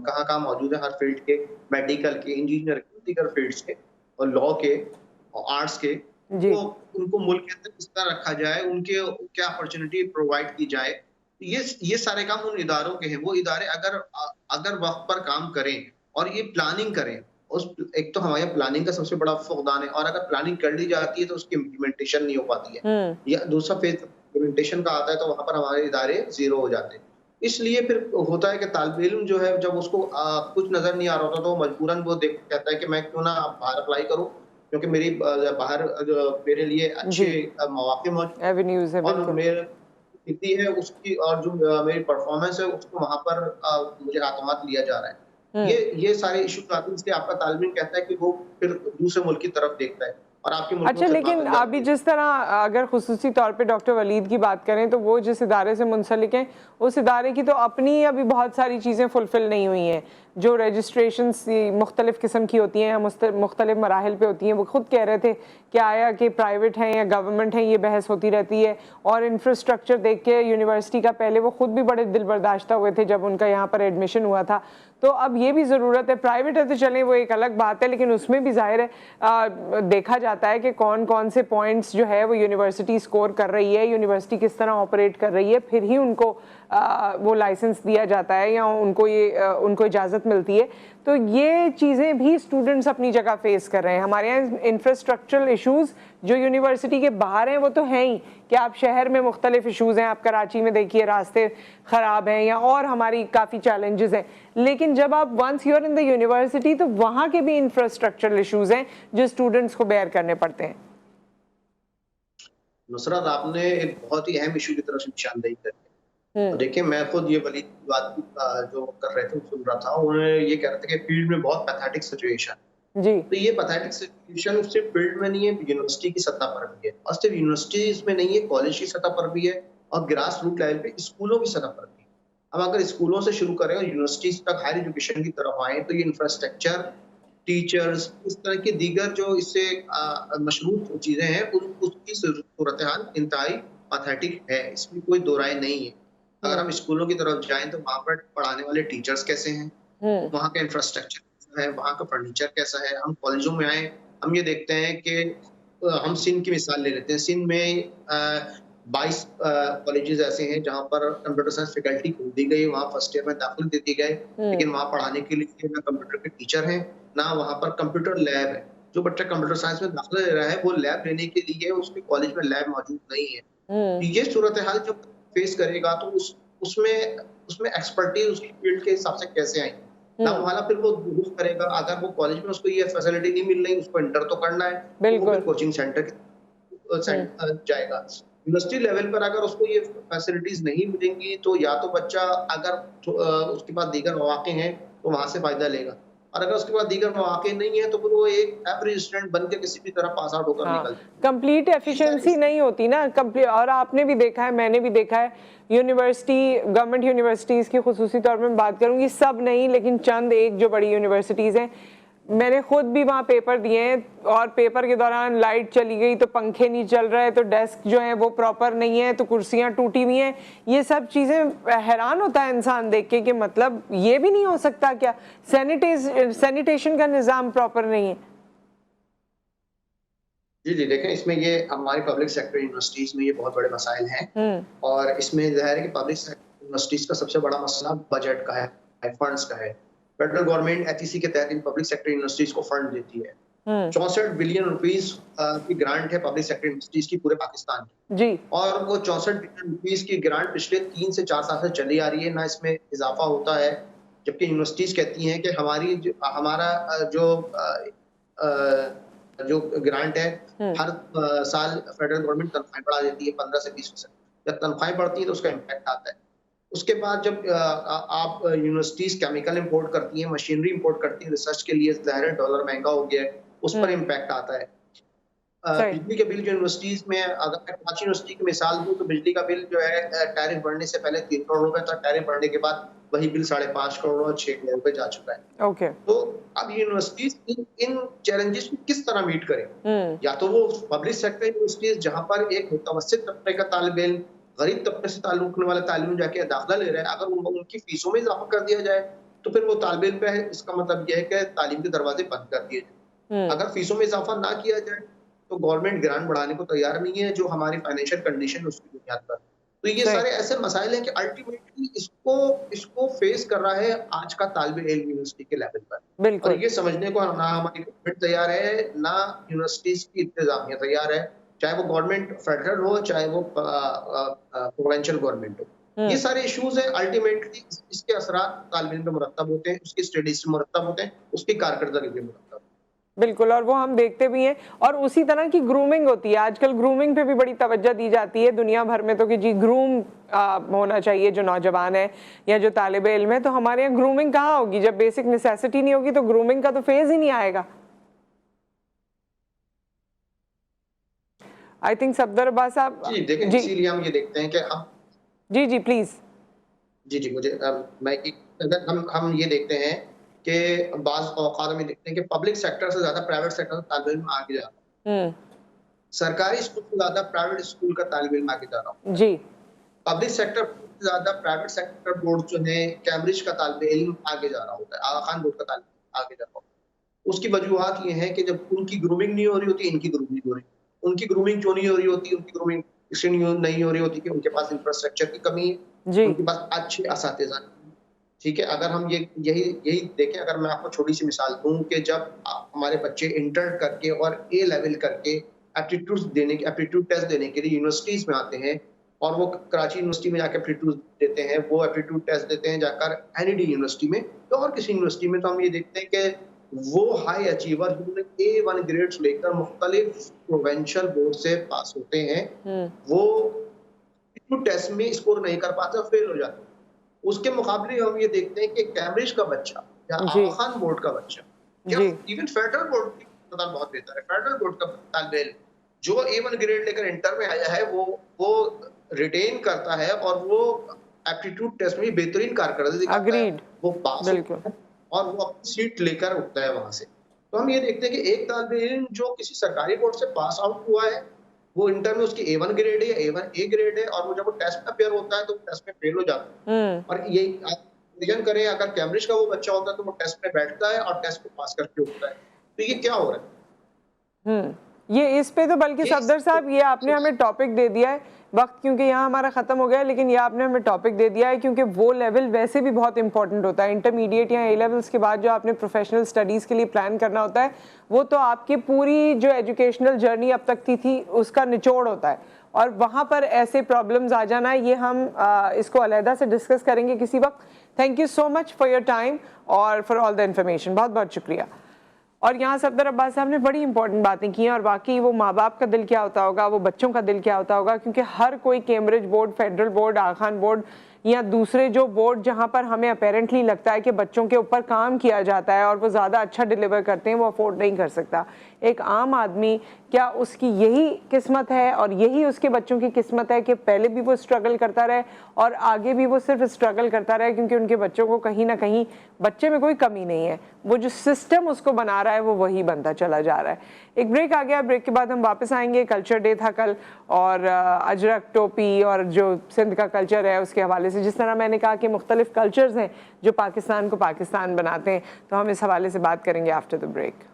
कहाँ मौजूद है, हर फील्ड के, मेडिकल के, इंजीनियर के, दीगर फील्ड्स के और लॉ के और आर्ट्स के, जी। तो उनको मुल्क के अंदर किस तरह रखा जाए, उनके क्या अपॉर्चुनिटी प्रोवाइड की जाए। ये सारे काम उन इदारों के हैं। वो इदारे अगर वक्त पर काम करें और ये प्लानिंग करें, उस एक तो हमारे प्लानिंग का सबसे बड़ा फुकदान है, और अगर प्लानिंग कर ली जाती है तो उसकी इम्प्लीमेंटेशन नहीं हो पाती है, या दूसरा फेज इम्प्लीमेंटेशन का आता है तो वहां पर हमारे इदारे जीरो हो जाते हैं। इसलिए फिर होता है कि तालिब इल्म जो है, जब उसको कुछ नजर नहीं आ रहा होता तो मजबूरन वो कहता है कि मैं क्यों ना बाहर अप्लाई करूं, क्योंकि मेरी बाहर मेरे लिए अच्छे मौके मौजूद एवेन्यूज है, और बिल्कुल। मेरे स्थिति है उसकी, और जो मेरी परफॉर्मेंस है उसको वहां पर मुझे हाथों-हाथ लिया जा रहा है। ये सारे इश्यूज आते हैं, इसलिए आपका तालिब इल्म कहता है कि वो फिर दूसरे मुल्क की तरफ देखता है और आपके मुल्क अच्छा, में लेकिन अभी जिस तरह अगर खुसूसी तौर पे डॉक्टर वलीद की बात करें तो वो जिस इदारे से मुंसलिक हैं, उस इदारे की तो अपनी अभी बहुत सारी चीज़ें फुलफिल नहीं हुई हैं। जो रजिस्ट्रेशन मुख्तलिफ़ किस्म की होती हैं, मुख्तलिफ मराहिल पे होती हैं, वो खुद कह रहे थे कि आया कि प्राइवेट हैं या गवर्नमेंट हैं, ये बहस होती रहती है। और इंफ्रास्ट्रक्चर देख के यूनिवर्सिटी का, पहले वो खुद भी बड़े दिल बर्दाश्ता हुए थे जब उनका यहाँ पर एडमिशन हुआ था। तो अब ये भी ज़रूरत है, प्राइवेट है तो चलें वो एक अलग बात है, लेकिन उसमें भी ज़ाहिर है देखा जाता है कि कौन कौन से पॉइंट्स जो है वो यूनिवर्सिटी स्कोर कर रही है, यूनिवर्सिटी किस तरह ऑपरेट कर रही है, फिर ही उनको वो लाइसेंस दिया जाता है या उनको इजाज़त मिलती है। तो ये चीज़ें भी स्टूडेंट्स अपनी जगह फेस कर रहे हैं। हमारे यहाँ इंफ्रास्ट्रक्चरल इशूज़ जो यूनिवर्सिटी के बाहर हैं वो तो हैं ही, कि आप शहर में मुख्तलिफ इशूज़ हैं, आप कराची में देखिए रास्ते ख़राब हैं या और हमारी काफ़ी चैलेंजेस हैं, लेकिन जब आप once you're in the university तो वहाँ के भी इंफ्रास्ट्रक्चरल इशूज़ हैं जो स्टूडेंट्स को बेयर करने पड़ते हैं। नुसरत, आपने एक बहुत ही अहम इशू की तरफ निशानदेही करी है। देखिए, मैं खुद ये वलीद की बात जो कर रहे थे सुन रहा था, उन्होंने ये कह रहे थे कि फील्ड में बहुत पैथेटिक सिचुएशन जी। तो ये पैथेटिक सिचुएशन सिर्फ फील्ड में नहीं है, यूनिवर्सिटी की सतह पर भी है, और सिर्फ यूनिवर्सिटीज में नहीं है, कॉलेज की सतह पर भी है और ग्रास रूट लेवल पे स्कूलों की सतह पर भी। अब अगर स्कूलों से शुरू करें और यूनिवर्सिटीज तक हायर एजुकेशन की तरफ आए तो ये इंफ्रास्ट्रक्चर, टीचर्स, इस तरह के दीगर जो इससे मशरूत चीजें हैं उसकी सूरत हाल इंतहाई पैथेटिक है, इसमें कोई दो राय नहीं है। अगर हम स्कूलों की तरफ जाएं तो वहां पर पढ़ाने वाले टीचर्स कैसे हैं, वहाँ का इंफ्रास्ट्रक्चर कैसा है, वहाँ का फर्नीचर कैसा है। हम कॉलेजों में आए, हम ये देखते हैं कि हम सिंध की मिसाल ले लेते हैं। सिंध में 22 कॉलेजेस ऐसे हैं जहाँ पर कंप्यूटर साइंस फैकल्टी खोल दी गई, वहाँ फर्स्ट ईयर में दाखिल दे दिए गए, लेकिन वहाँ पढ़ाने के लिए ना कंप्यूटर के टीचर हैं, ना वहाँ पर कंप्यूटर लैब है। जो बच्चा कंप्यूटर साइंस में दाखिला ले रहा है वो लैब लेने के लिए उसके कॉलेज में लैब मौजूद नहीं है। ये सूरत हाल जब फेस करेगा तो उसमें एक्सपर्टीज उसकी फील्ड के हिसाब से कैसे आएंगे ना, वाला फिर वो दुरुस्त करेगा। अगर वो कॉलेज में उसको ये फैसिलिटी नहीं मिल रही, उसको इंटर तो करना है, तो वो फिर कोचिंग सेंटर जाएगा। यूनिवर्सिटी लेवल पर अगर उसको ये फैसिलिटीज नहीं मिलेंगी तो या तो बच्चा अगर उसके पास दीगर मौके हैं तो वहां से फायदा लेगा, और अगर उसके पास दीगर मौके नहीं है तो फिर वो एक एवरेज स्टूडेंट बन के किसी भी तरह पास आउट होकर निकल कंप्लीट एफिशिएंसी नहीं होती ना कंप्लीट। और आपने भी देखा है, मैंने भी देखा है, यूनिवर्सिटी, गवर्नमेंट यूनिवर्सिटीज़ की खुसूसी तौर पर मैं बात करूँगी, सब नहीं लेकिन चंद एक जो बड़ी यूनिवर्सिटीज़ हैं, मैंने खुद भी वहाँ पेपर दिए हैं और पेपर के दौरान लाइट चली गई तो पंखे नहीं चल रहे, तो डेस्क जो है वो प्रॉपर नहीं है, तो कुर्सियाँ टूटी हुई हैं। ये सब चीज़ें हैरान होता है इंसान देख के कि मतलब ये भी नहीं हो सकता क्या? सैनिटेशन का निज़ाम प्रॉपर नहीं है। जी जी, देखें इसमें ये हमारी पब्लिक सेक्टर यूनिवर्सिटीज में ये बहुत बड़े मसाइल हैं और इसमें जाहिर है कि पब्लिक सेक्टर यूनिवर्सिटीज का सबसे बड़ा मसला बजट का है, फंड्स का है। फेडरल गवर्नमेंट एचईसी के तहत इन पब्लिक सेक्टर यूनिवर्सिटीज को फंड देती है। 64 बिलियन रुपीस की ग्रांट है पब्लिक सेक्टर यूनिवर्सिटीज की पूरे पाकिस्तान की जी। और वो 64 बिलियन रुपीस की ग्रांट पिछले 3 से 4 साल से चली आ रही है, ना इसमें इजाफा होता है। जबकि यूनिवर्सिटीज कहती हैं कि हमारा जो ग्रांट है हर साल फेडरल गवर्नमेंट तनख्वाहें बढ़ा देती है 15 से 20%। जब तनख्वाहें बढ़ती है तो उसका इम्पैक्ट आता है। उसके बाद जब आप यूनिवर्सिटीज केमिकल इंपोर्ट करती हैं, मशीनरी इंपोर्ट करती हैं रिसर्च के लिए, ज़ाहिर है डॉलर महंगा हो गया है, उस पर इम्पैक्ट आता है। बिजली के बिल जो यूनिवर्सिटीज में, अगर मैं कराची यूनिवर्सिटी की मिसाल दूं तो बिजली का बिल जो है टैरिफ बढ़ने से पहले 3 करोड़ रुपए था, टैरिफ बढ़ने के बाद वही बिल 5.5 करोड़ और 6 करोड़ रुपए जा चुका है। ओके। तो अब यूनिवर्सिटीज इन चैलेंजेस को किस तरह मीट करें? या तो वो पब्लिक सेक्टर यूनिवर्सिटीज जहां पर एक मुतवस्सित तबके का तालिब इल्म गरीब तबके से ताल्लुक रखने वाला तालिब जाके दाखिला ले रहा है, अगर उनकी फीसों में इजाफा कर दिया जाए तो फिर वो तालिब इल्म पे है, इसका मतलब यह है कि तालीम के दरवाजे बंद कर दिए जाए। अगर फीसों में इजाफा ना किया जाए तो गवर्नमेंट ग्रांट बढ़ाने को तैयार नहीं है, जो हमारी फाइनेंशियल कंडीशन उसकी बुनियाद पर। तो ये सारे ऐसे मसाइल हैं कि अल्टीमेटली इसको फेस कर रहा है आज का तालिब इल्म यूनिवर्सिटी के लेवल पर। और ये समझने को ना हमारी गवर्नमेंट तैयार है, ना यूनिवर्सिटीज की इंतजामिया तैयार है, चाहे वो गवर्नमेंट फेडरल हो चाहे वो प्रोविंशियल गवर्नमेंट हो। ये सारे इश्यूज हैं, अल्टीमेटली इसके असरात तालिब इल्म पे मुरत्तब होते हैं, उसकी स्टडीज से मुरत्तब होते हैं, उसकी कारकर्दगी पे मुरत्तब। बिल्कुल, और वो हम देखते भी हैं। और उसी तरह की ग्रूमिंग होती है आजकल, ग्रूमिंग पे भी बड़ी तवज्जो दी जाती है दुनिया भर में, तो कि जी ग्रूम होना चाहिए जो नौजवान है या जो तालिब इल्म है। तो हमारे यहाँ ग्रूमिंग कहाँ होगी? जब बेसिक नेसेसिटी नहीं होगी तो ग्रूमिंग का तो फेज ही नहीं आएगा। आई थिंक सफदर अब्बास साहब जी देखें, इसीलिए हम ये देखते हैं कि हम जी प्लीज जी मुझे हम ये देखते हैं कि बाज़ औक़ात में देखते हैं कि पब्लिक सेक्टर से ज्यादा प्राइवेट सेक्टर का तालिब इल्म आगे जा रहा है। सरकारी स्कूल से ज्यादा प्राइवेट स्कूल का तालिब इल्म आगे जा रहा है जी। पब्लिक सेक्टर से ज्यादा प्राइवेट सेक्टर बोर्ड जो है, कैम्ब्रिज का तालिब इल्म आगे जा रहा होता है, आगा खान बोर्ड का तालिब इल्म आगे जा रहा होता है। उसकी वजूहात ये है कि जब उनकी ग्रूमिंग नहीं हो रही होती, इनकी ग्रूमिंग हो रही है। उनकी ग्रूमिंग क्यों नहीं हो रही होती? उनकी ग्रूमिंग इसलिए नहीं हो रही होती कि उनके पास इंफ्रास्ट्रक्चर की कमी है, उनके पास अच्छे असातिज़ा। ठीक है, अगर हम यही देखें, अगर मैं आपको छोटी सी मिसाल दूं कि जब हमारे बच्चे इंटर करके और ए लेवल करके एप्टीट्यूड टेस्ट देने के लिए यूनिवर्सिटीज में आते हैं और वो कराची यूनिवर्सिटी में जाकर एप्टीट्यूड देते हैं, वो एप्टीट्यूड टेस्ट देते हैं जाकर एनईडी यूनिवर्सिटी में तो और किसी यूनिवर्सिटी में, तो हम ये देखते हैं कि वो हाई अचीवर जिन्होंने A1 ग्रेड्स लेकर मुख्तलिफ प्रोविंशियल बोर्ड से पास होते हैं, वो एप्टीट्यूड टेस्ट में स्कोर नहीं कर पाते, फेल हो जाते हैं। उसके मुकाबले हम ये देखते हैं कि कैम्ब्रिज का बच्चा या आगा खान बोर्ड का बच्चा या इवन फेडरल बोर्ड की बहुत बेहतर है, फेडरल बोर्ड का तालिब इल्म जो A1 ग्रेड लेकर इंटर में आया है वो रिटेन करता है और वो एप्टीट्यूड टेस्ट में बेहतरीन कारकर्दगी दिखाता है, वो पास होता है और वो अपनी सीट लेकर उठता है वहां से। तो हम ये देखते हैं कि एक तालिब इल्म जो किसी सरकारी बोर्ड से पास आउट हुआ है, वो इंटर में उसकी A1 ग्रेड है या A1 A ग्रेड है, और वो जब वो टेस्ट में अपेयर होता है तो टेस्ट में फेल हो जाता है। और ये इमेजिन करें अगर कैम्ब्रिज का वो बच्चा होता है तो वो टेस्ट में बैठता है और टेस्ट को पास करके उठता है। तो ये क्या हो रहा है? ये इस पे तो बल्कि सफदर साहब ये आपने हमें टॉपिक दे दिया है, वक्त क्योंकि यहाँ हमारा ख़त्म हो गया है, लेकिन ये आपने हमें टॉपिक दे दिया है क्योंकि वो लेवल वैसे भी बहुत इंपॉर्टेंट होता है। इंटरमीडिएट या A लेवल्स के बाद जो आपने प्रोफेशनल स्टडीज़ के लिए प्लान करना होता है, वो तो आपकी पूरी जो एजुकेशनल जर्नी अब तक थी उसका निचोड़ होता है, और वहाँ पर ऐसे प्रॉब्लम्स आ जाना, ये हम इसको अलहदा से डिस्कस करेंगे किसी वक्त। Thank you so much for your time और फॉर ऑल द इन्फॉर्मेशन, बहुत बहुत शुक्रिया। और यहाँ सफदर अब्बास साहब ने बड़ी इंपॉर्टेंट बातें की हैं, और वाकई वो माँ बाप का दिल क्या होता होगा, वो बच्चों का दिल क्या होता होगा, क्योंकि हर कोई कैम्ब्रिज बोर्ड, फेडरल बोर्ड, आगा खान बोर्ड या दूसरे जो बोर्ड जहाँ पर हमें अपेरेंटली लगता है कि बच्चों के ऊपर काम किया जाता है और वो ज़्यादा अच्छा डिलीवर करते हैं, वो अफोर्ड नहीं कर सकता। एक आम आदमी, क्या उसकी यही किस्मत है और यही उसके बच्चों की किस्मत है कि पहले भी वो स्ट्रगल करता रहे और आगे भी वो सिर्फ स्ट्रगल करता रहे, क्योंकि उनके बच्चों को कहीं ना कहीं बच्चे में कोई कमी नहीं है, वो जो सिस्टम उसको बना रहा है वो वही बनता चला जा रहा है। एक ब्रेक आ गया, ब्रेक के बाद हम वापस आएंगे। कल्चर डे था कल और अजरक, टोपी और जो सिंध का कल्चर है उसके हवाले से, जिस तरह मैंने कहा कि मुख्तलिफ कल्चर्स हैं जो पाकिस्तान को पाकिस्तान बनाते हैं, तो हम इस हवाले से बात करेंगे after the break.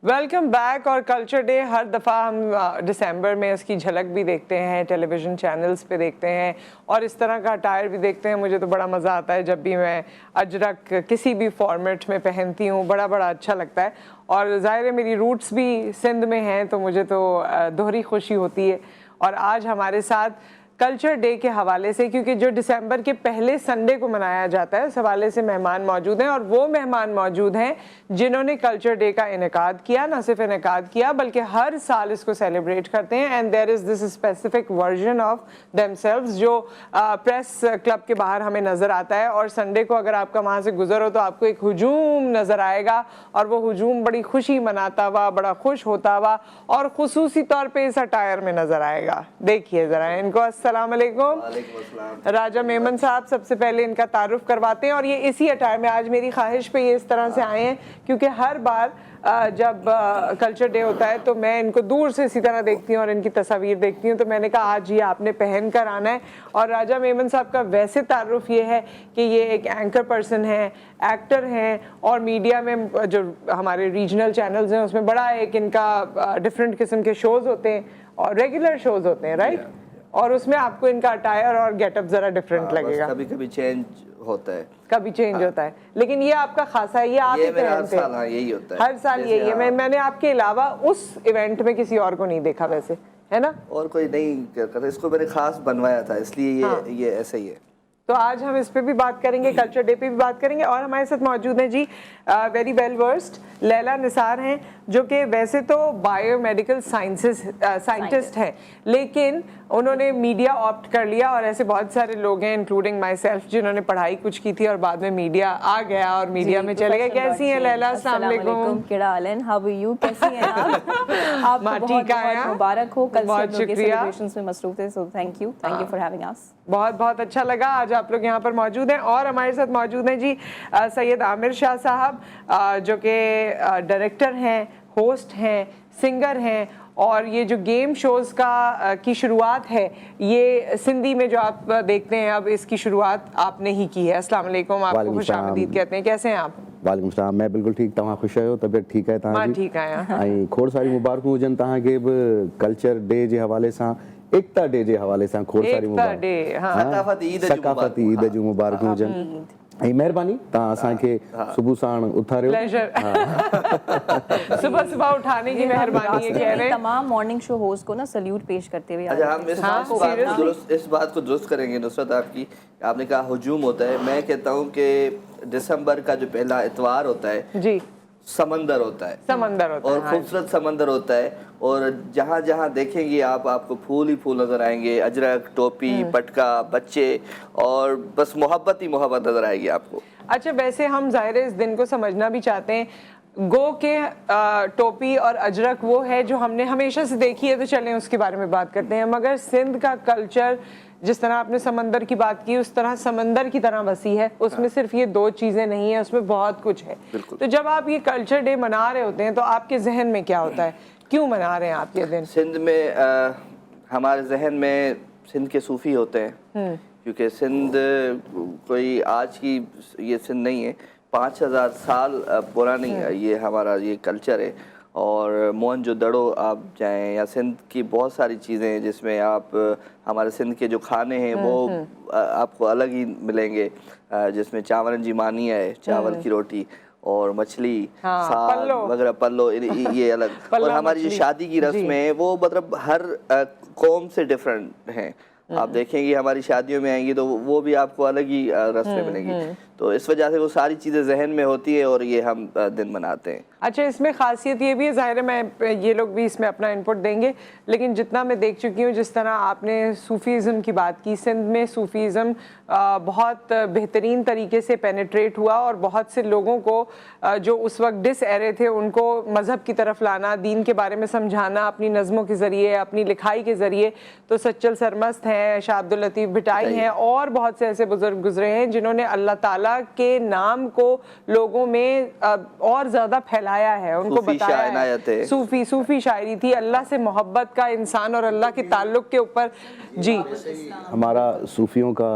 Welcome back. और कल्चर डे हर दफ़ा हम दिसंबर में उसकी झलक भी देखते हैं, टेलीविज़न चैनल्स पे देखते हैं और इस तरह का अटायर भी देखते हैं। मुझे तो बड़ा मज़ा आता है जब भी मैं अजरक किसी भी फॉर्मेट में पहनती हूँ, बड़ा अच्छा लगता है। और ज़ाहिर है मेरी रूट्स भी सिंध में हैं, तो मुझे तो दोहरी खुशी होती है। और आज हमारे साथ कल्चर डे के हवाले से, क्योंकि जो दिसंबर के पहले संडे को मनाया जाता है, उस हवाले से मेहमान मौजूद हैं और वो मेहमान मौजूद हैं जिन्होंने कल्चर डे का इनेकाद किया। ना सिर्फ इनेकाद किया बल्कि हर साल इसको सेलिब्रेट करते हैं। And there is this specific version of themselves जो प्रेस क्लब के बाहर हमें नज़र आता है। और संडे को अगर आपका वहाँ से गुजर हो तो आपको एक हुजूम नज़र आएगा और वो हुजूम बड़ी खुशी मनाता हुआ, बड़ा खुश होता हुआ और खुसूसी तौर पर इस अटायर में नज़र आएगा। देखिए ज़रा इनको। अस्सलाम वालेकुम। राजा मेमन साहब, सबसे पहले इनका तारुफ करवाते हैं। और ये इसी अटायर में आज मेरी ख्वाहिश पे ये इस तरह से आए हैं, क्योंकि हर बार जब कल्चर डे होता है तो मैं इनको दूर से इसी तरह देखती हूँ और इनकी तस्वीर देखती हूँ, तो मैंने कहा आज ये आपने पहन कर आना है। और राजा मेमन साहब का वैसे तारुफ ये है कि ये एक एंकर पर्सन है, एक्टर हैं और मीडिया में जो हमारे रीजनल चैनल्स हैं उसमें बड़ा एक इनका डिफरेंट किस्म के शोज़ होते हैं और रेगुलर शोज़ होते हैं, राइट? और उसमें आपको इनका अटायर और गेटअप जरा डिफरेंट लगेगा। कभी कभी चेंज होता है, कभी चेंज होता है, लेकिन ये आपका खासा है, ये आप ही पहनते हैं। हाँ, यही होता है हर साल यही है। मैंने आपके अलावा उस इवेंट में किसी और को नहीं देखा वैसे, है ना? और कोई नहीं करता, इसको मैंने खास बनवाया था इसलिए ये ऐसा ही है। तो आज हम इस पे भी बात करेंगे, कल्चर डे पे भी बात करेंगे। और हमारे साथ मौजूद हैं जी very well versed Laila Nisar हैं, जो कि वैसे तो बायोमेडिकल साइंटिस्ट हैं, लेकिन उन्होंने मीडिया ऑप्ट कर लिया। और ऐसे बहुत सारे लोग हैं इंक्लूडिंग माई सेल्फ जिन्होंने पढ़ाई कुछ की थी और बाद में मीडिया आ गया और मीडिया में चले गए। कैसी हैं लैला? अस्सलाम वालेकुम। केड़ा हालन, हाउ आर यू? कैसी हैं आप? आपको बहुत मुबारक हो। कल से हम लोग के सेलिब्रेशंस में मसरूफ थे, so thank you for having us. बहुत अच्छा लगा आज आप लोग यहाँ पर मौजूद हैं। और हमारे साथ मौजूद हैं जी सैयद आमिर शाह साहब, जो कि डायरेक्टर हैं, होस्ट हैं, सिंगर हैं। और ये जो गेम शोज़ की शुरुआत है, ये सिंधी में जो आप देखते हैं, अब इसकी शुरुआत आपने ही की है। अस्सलाम वालेकुम, आपको खुशामदीद कहते हैं। कैसे हैं आप? वालेकुम सलाम, मैं बिल्कुल ठीक। तव्हां खुश आहियो? तबियत ठीक है तव्हां जी? ठीक आहियां। ऐं खोड़ सारी मुबारकूं हुजनि तव्हांखे बि कल्चर डे जे हवाले सां, एकता डे जे हवाले सां खोड़ सारी सकाफ़ती ईद जूं मुबारकूं हुजनि। ऐं महिरबानी तव्हां असांखे सुबुह साण उथारियो। सुबह उठाने की मेहरबानी है। तमाम मॉर्निंग शो होस्ट को ना सल्यूट पेश करते हुए अच्छा, हम इस बात को दुरुस्त करेंगे नुसरत आपकी। आपने कहा हुजूम होता है, मैं कहता हूँ कि दिसंबर का जो पहला इतवार होता है जी, समंदर होता है और खूबसूरत समंदर होता है। और जहाँ जहाँ देखेंगे आपको फूल ही फूल नजर आएंगे, अजरक, टोपी, पटका, बच्चे और बस मोहब्बत ही मोहब्बत नजर आएगी आपको। अच्छा, वैसे हम ज़ाहिर है इस दिन को समझना भी चाहते हैं। गो के टोपी और अजरक वो है जो हमने हमेशा से देखी है, तो चलें उसके बारे में बात करते हैं। मगर सिंध का कल्चर, जिस तरह आपने समंदर की बात की, उस तरह समंदर की तरह वसी है। उसमें सिर्फ ये दो चीज़ें नहीं है, उसमें बहुत कुछ है। तो जब आप ये कल्चर डे मना रहे होते हैं तो आपके जहन में क्या होता है? क्यों मना रहे हैं आप ये दिन? सिंध में हमारे जहन में सिंध के सूफ़ी होते हैं, क्योंकि सिंध कोई आज की ये सिंध नहीं है, 5000 साल पुरानी ये हमारा ये कल्चर है। और मोहनजोदड़ो आप जाएं या सिंध की बहुत सारी चीज़ें हैं जिसमें आप हमारे सिंध के जो खाने हैं वो आपको अलग ही मिलेंगे, जिसमें चावलन जी मानी है, चावल की रोटी, और मछली, हाँ, साग पल्लो। वगैरह, पल्लो, ये अलग। पल्लो और हमारी जो मछली। शादी की रस्म है वो मतलब हर कौम से डिफरेंट हैं। आप देखेंगे हमारी शादियों में आएंगी तो वो भी आपको अलग ही रस्में मिलेंगी। तो इस वजह से वो सारी चीज़ें जहन में होती है और ये हम दिन मनाते हैं। अच्छा, इसमें खासियत ये भी है, ज़ाहिर है मैं ये लोग भी इसमें अपना इनपुट देंगे, लेकिन जितना मैं देख चुकी हूँ, जिस तरह आपने सूफ़ीज़म की बात की, सिंध में सूफ़ीज़म बहुत बेहतरीन तरीके से पेनिट्रेट हुआ और बहुत से लोगों को जो उस वक्त डिस एरे थे उनको मज़हब की तरफ लाना, दीन के बारे में समझाना अपनी नज़मों के ज़रिए, अपनी लिखाई के ज़रिए। तो सच्चल सरमस्त हैं, शाह अब्दुल लतीफ़ भिटाई हैं और बहुत से ऐसे बुजुर्ग गुजरे हैं जिन्होंने अल्लाह ताला के नाम को लोगों में और ज़्यादा फैलाया है, उनको बताया है। सूफी शायरी थी, अल्लाह से मोहब्बत का, इंसान और अल्लाह के ताल्लुक के ऊपर। जी, हमारा सूफियों का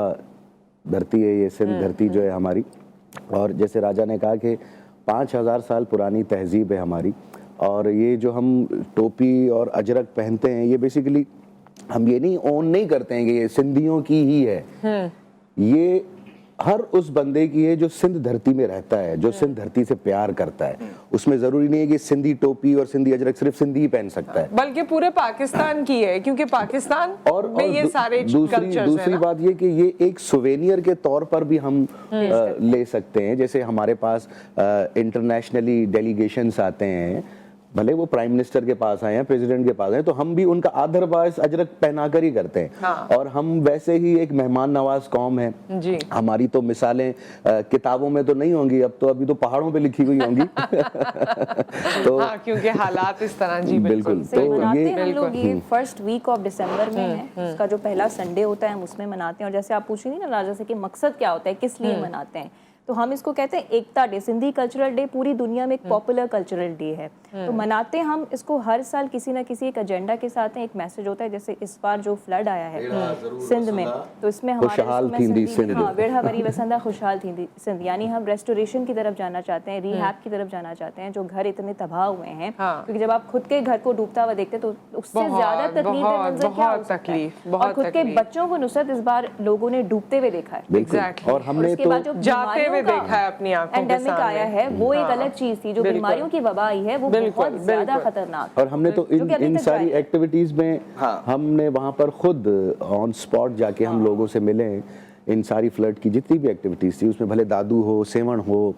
धरती है ये सिंध धरती जो है हमारी, और जैसे राजा ने कहा कि 5000 साल पुरानी तहजीब है हमारी। और ये जो हम टोपी और अजरक पहनते हैं, ये बेसिकली हम ये नहीं ओन नहीं करते हैं कि ये सिंधियों की ही है, ये हर उस बंदे की है जो सिंध धरती में रहता है, जो सिंध धरती से प्यार करता है। उसमें जरूरी नहीं है कि सिंधी टोपी और सिंधी अजरक सिर्फ सिंधी ही पहन सकता है, बल्कि पूरे पाकिस्तान की है, क्योंकि पाकिस्तान में ये सारे दूसरी बात ये कि ये एक सुवेनियर के तौर पर भी हम ले सकते हैं। जैसे हमारे पास इंटरनेशनली डेलीगेशंस आते हैं, भले वो प्राइम मिनिस्टर के पास आए हैं, प्रेसिडेंट के पास आए, तो हम भी उनका आदर बायस अजरक पहनाकर ही करते हैं। हाँ। और हम वैसे ही एक मेहमान नवाज कौम है जी। हमारी तो मिसालें किताबों में तो नहीं होंगी, अब तो अभी तो पहाड़ों पे लिखी हुई होंगी। तो हाँ, क्योंकि हालात इस तरह। जी बिल्कुल। तो ये हम लोग ये फर्स्ट वीक ऑफ दिसंबर में है, उसका जो पहला संडे होता है हम उसमें मनाते हैं। और जैसे आप पूछ रही थी ना राजा से कि मकसद क्या होता है, किस लिए मनाते हैं, तो हम इसको कहते हैं एकता डे। सिंधी कल्चरल डे पूरी दुनिया में एक पॉपुलर कल्चरल डे है, तो मनाते हम इसको हर साल किसी ना किसी एक एजेंडा के साथ है, एक मैसेज होता है। जैसे इस बार जो फ्लड आया है सिंध में, तो इसमें हमारे बेड़ा वरी वसंदा खुशहाल थी सिंध, यानी हम रेस्टोरेशन की तरफ जाना चाहते हैं, रिहैब की तरफ जाना चाहते हैं, जो घर इतने तबाह हुए हैं। क्योंकि जब आप खुद के घर को डूबता हुआ देखते तो उससे ज्यादा तकलीफ क्या हो सकता है। और खुद के बच्चों को नुसरत इस बार लोगों ने डूबते हुए देखा है। और हमने तो जाते हुए देखा है अपनी आंखों के सामने। आया है वो एक अलग चीज थी, जो बीमारियों की वबा आई है वो बहुत ज्यादा खतरनाक। और हमने तो इन सारी एक्टिविटीज में हमने वहाँ पर खुद ऑन स्पॉट जाके हम लोगों से मिले। इन सारी फ्लड की जितनी भी एक्टिविटीज थी उसमें भले दादू हो, सेवण हो,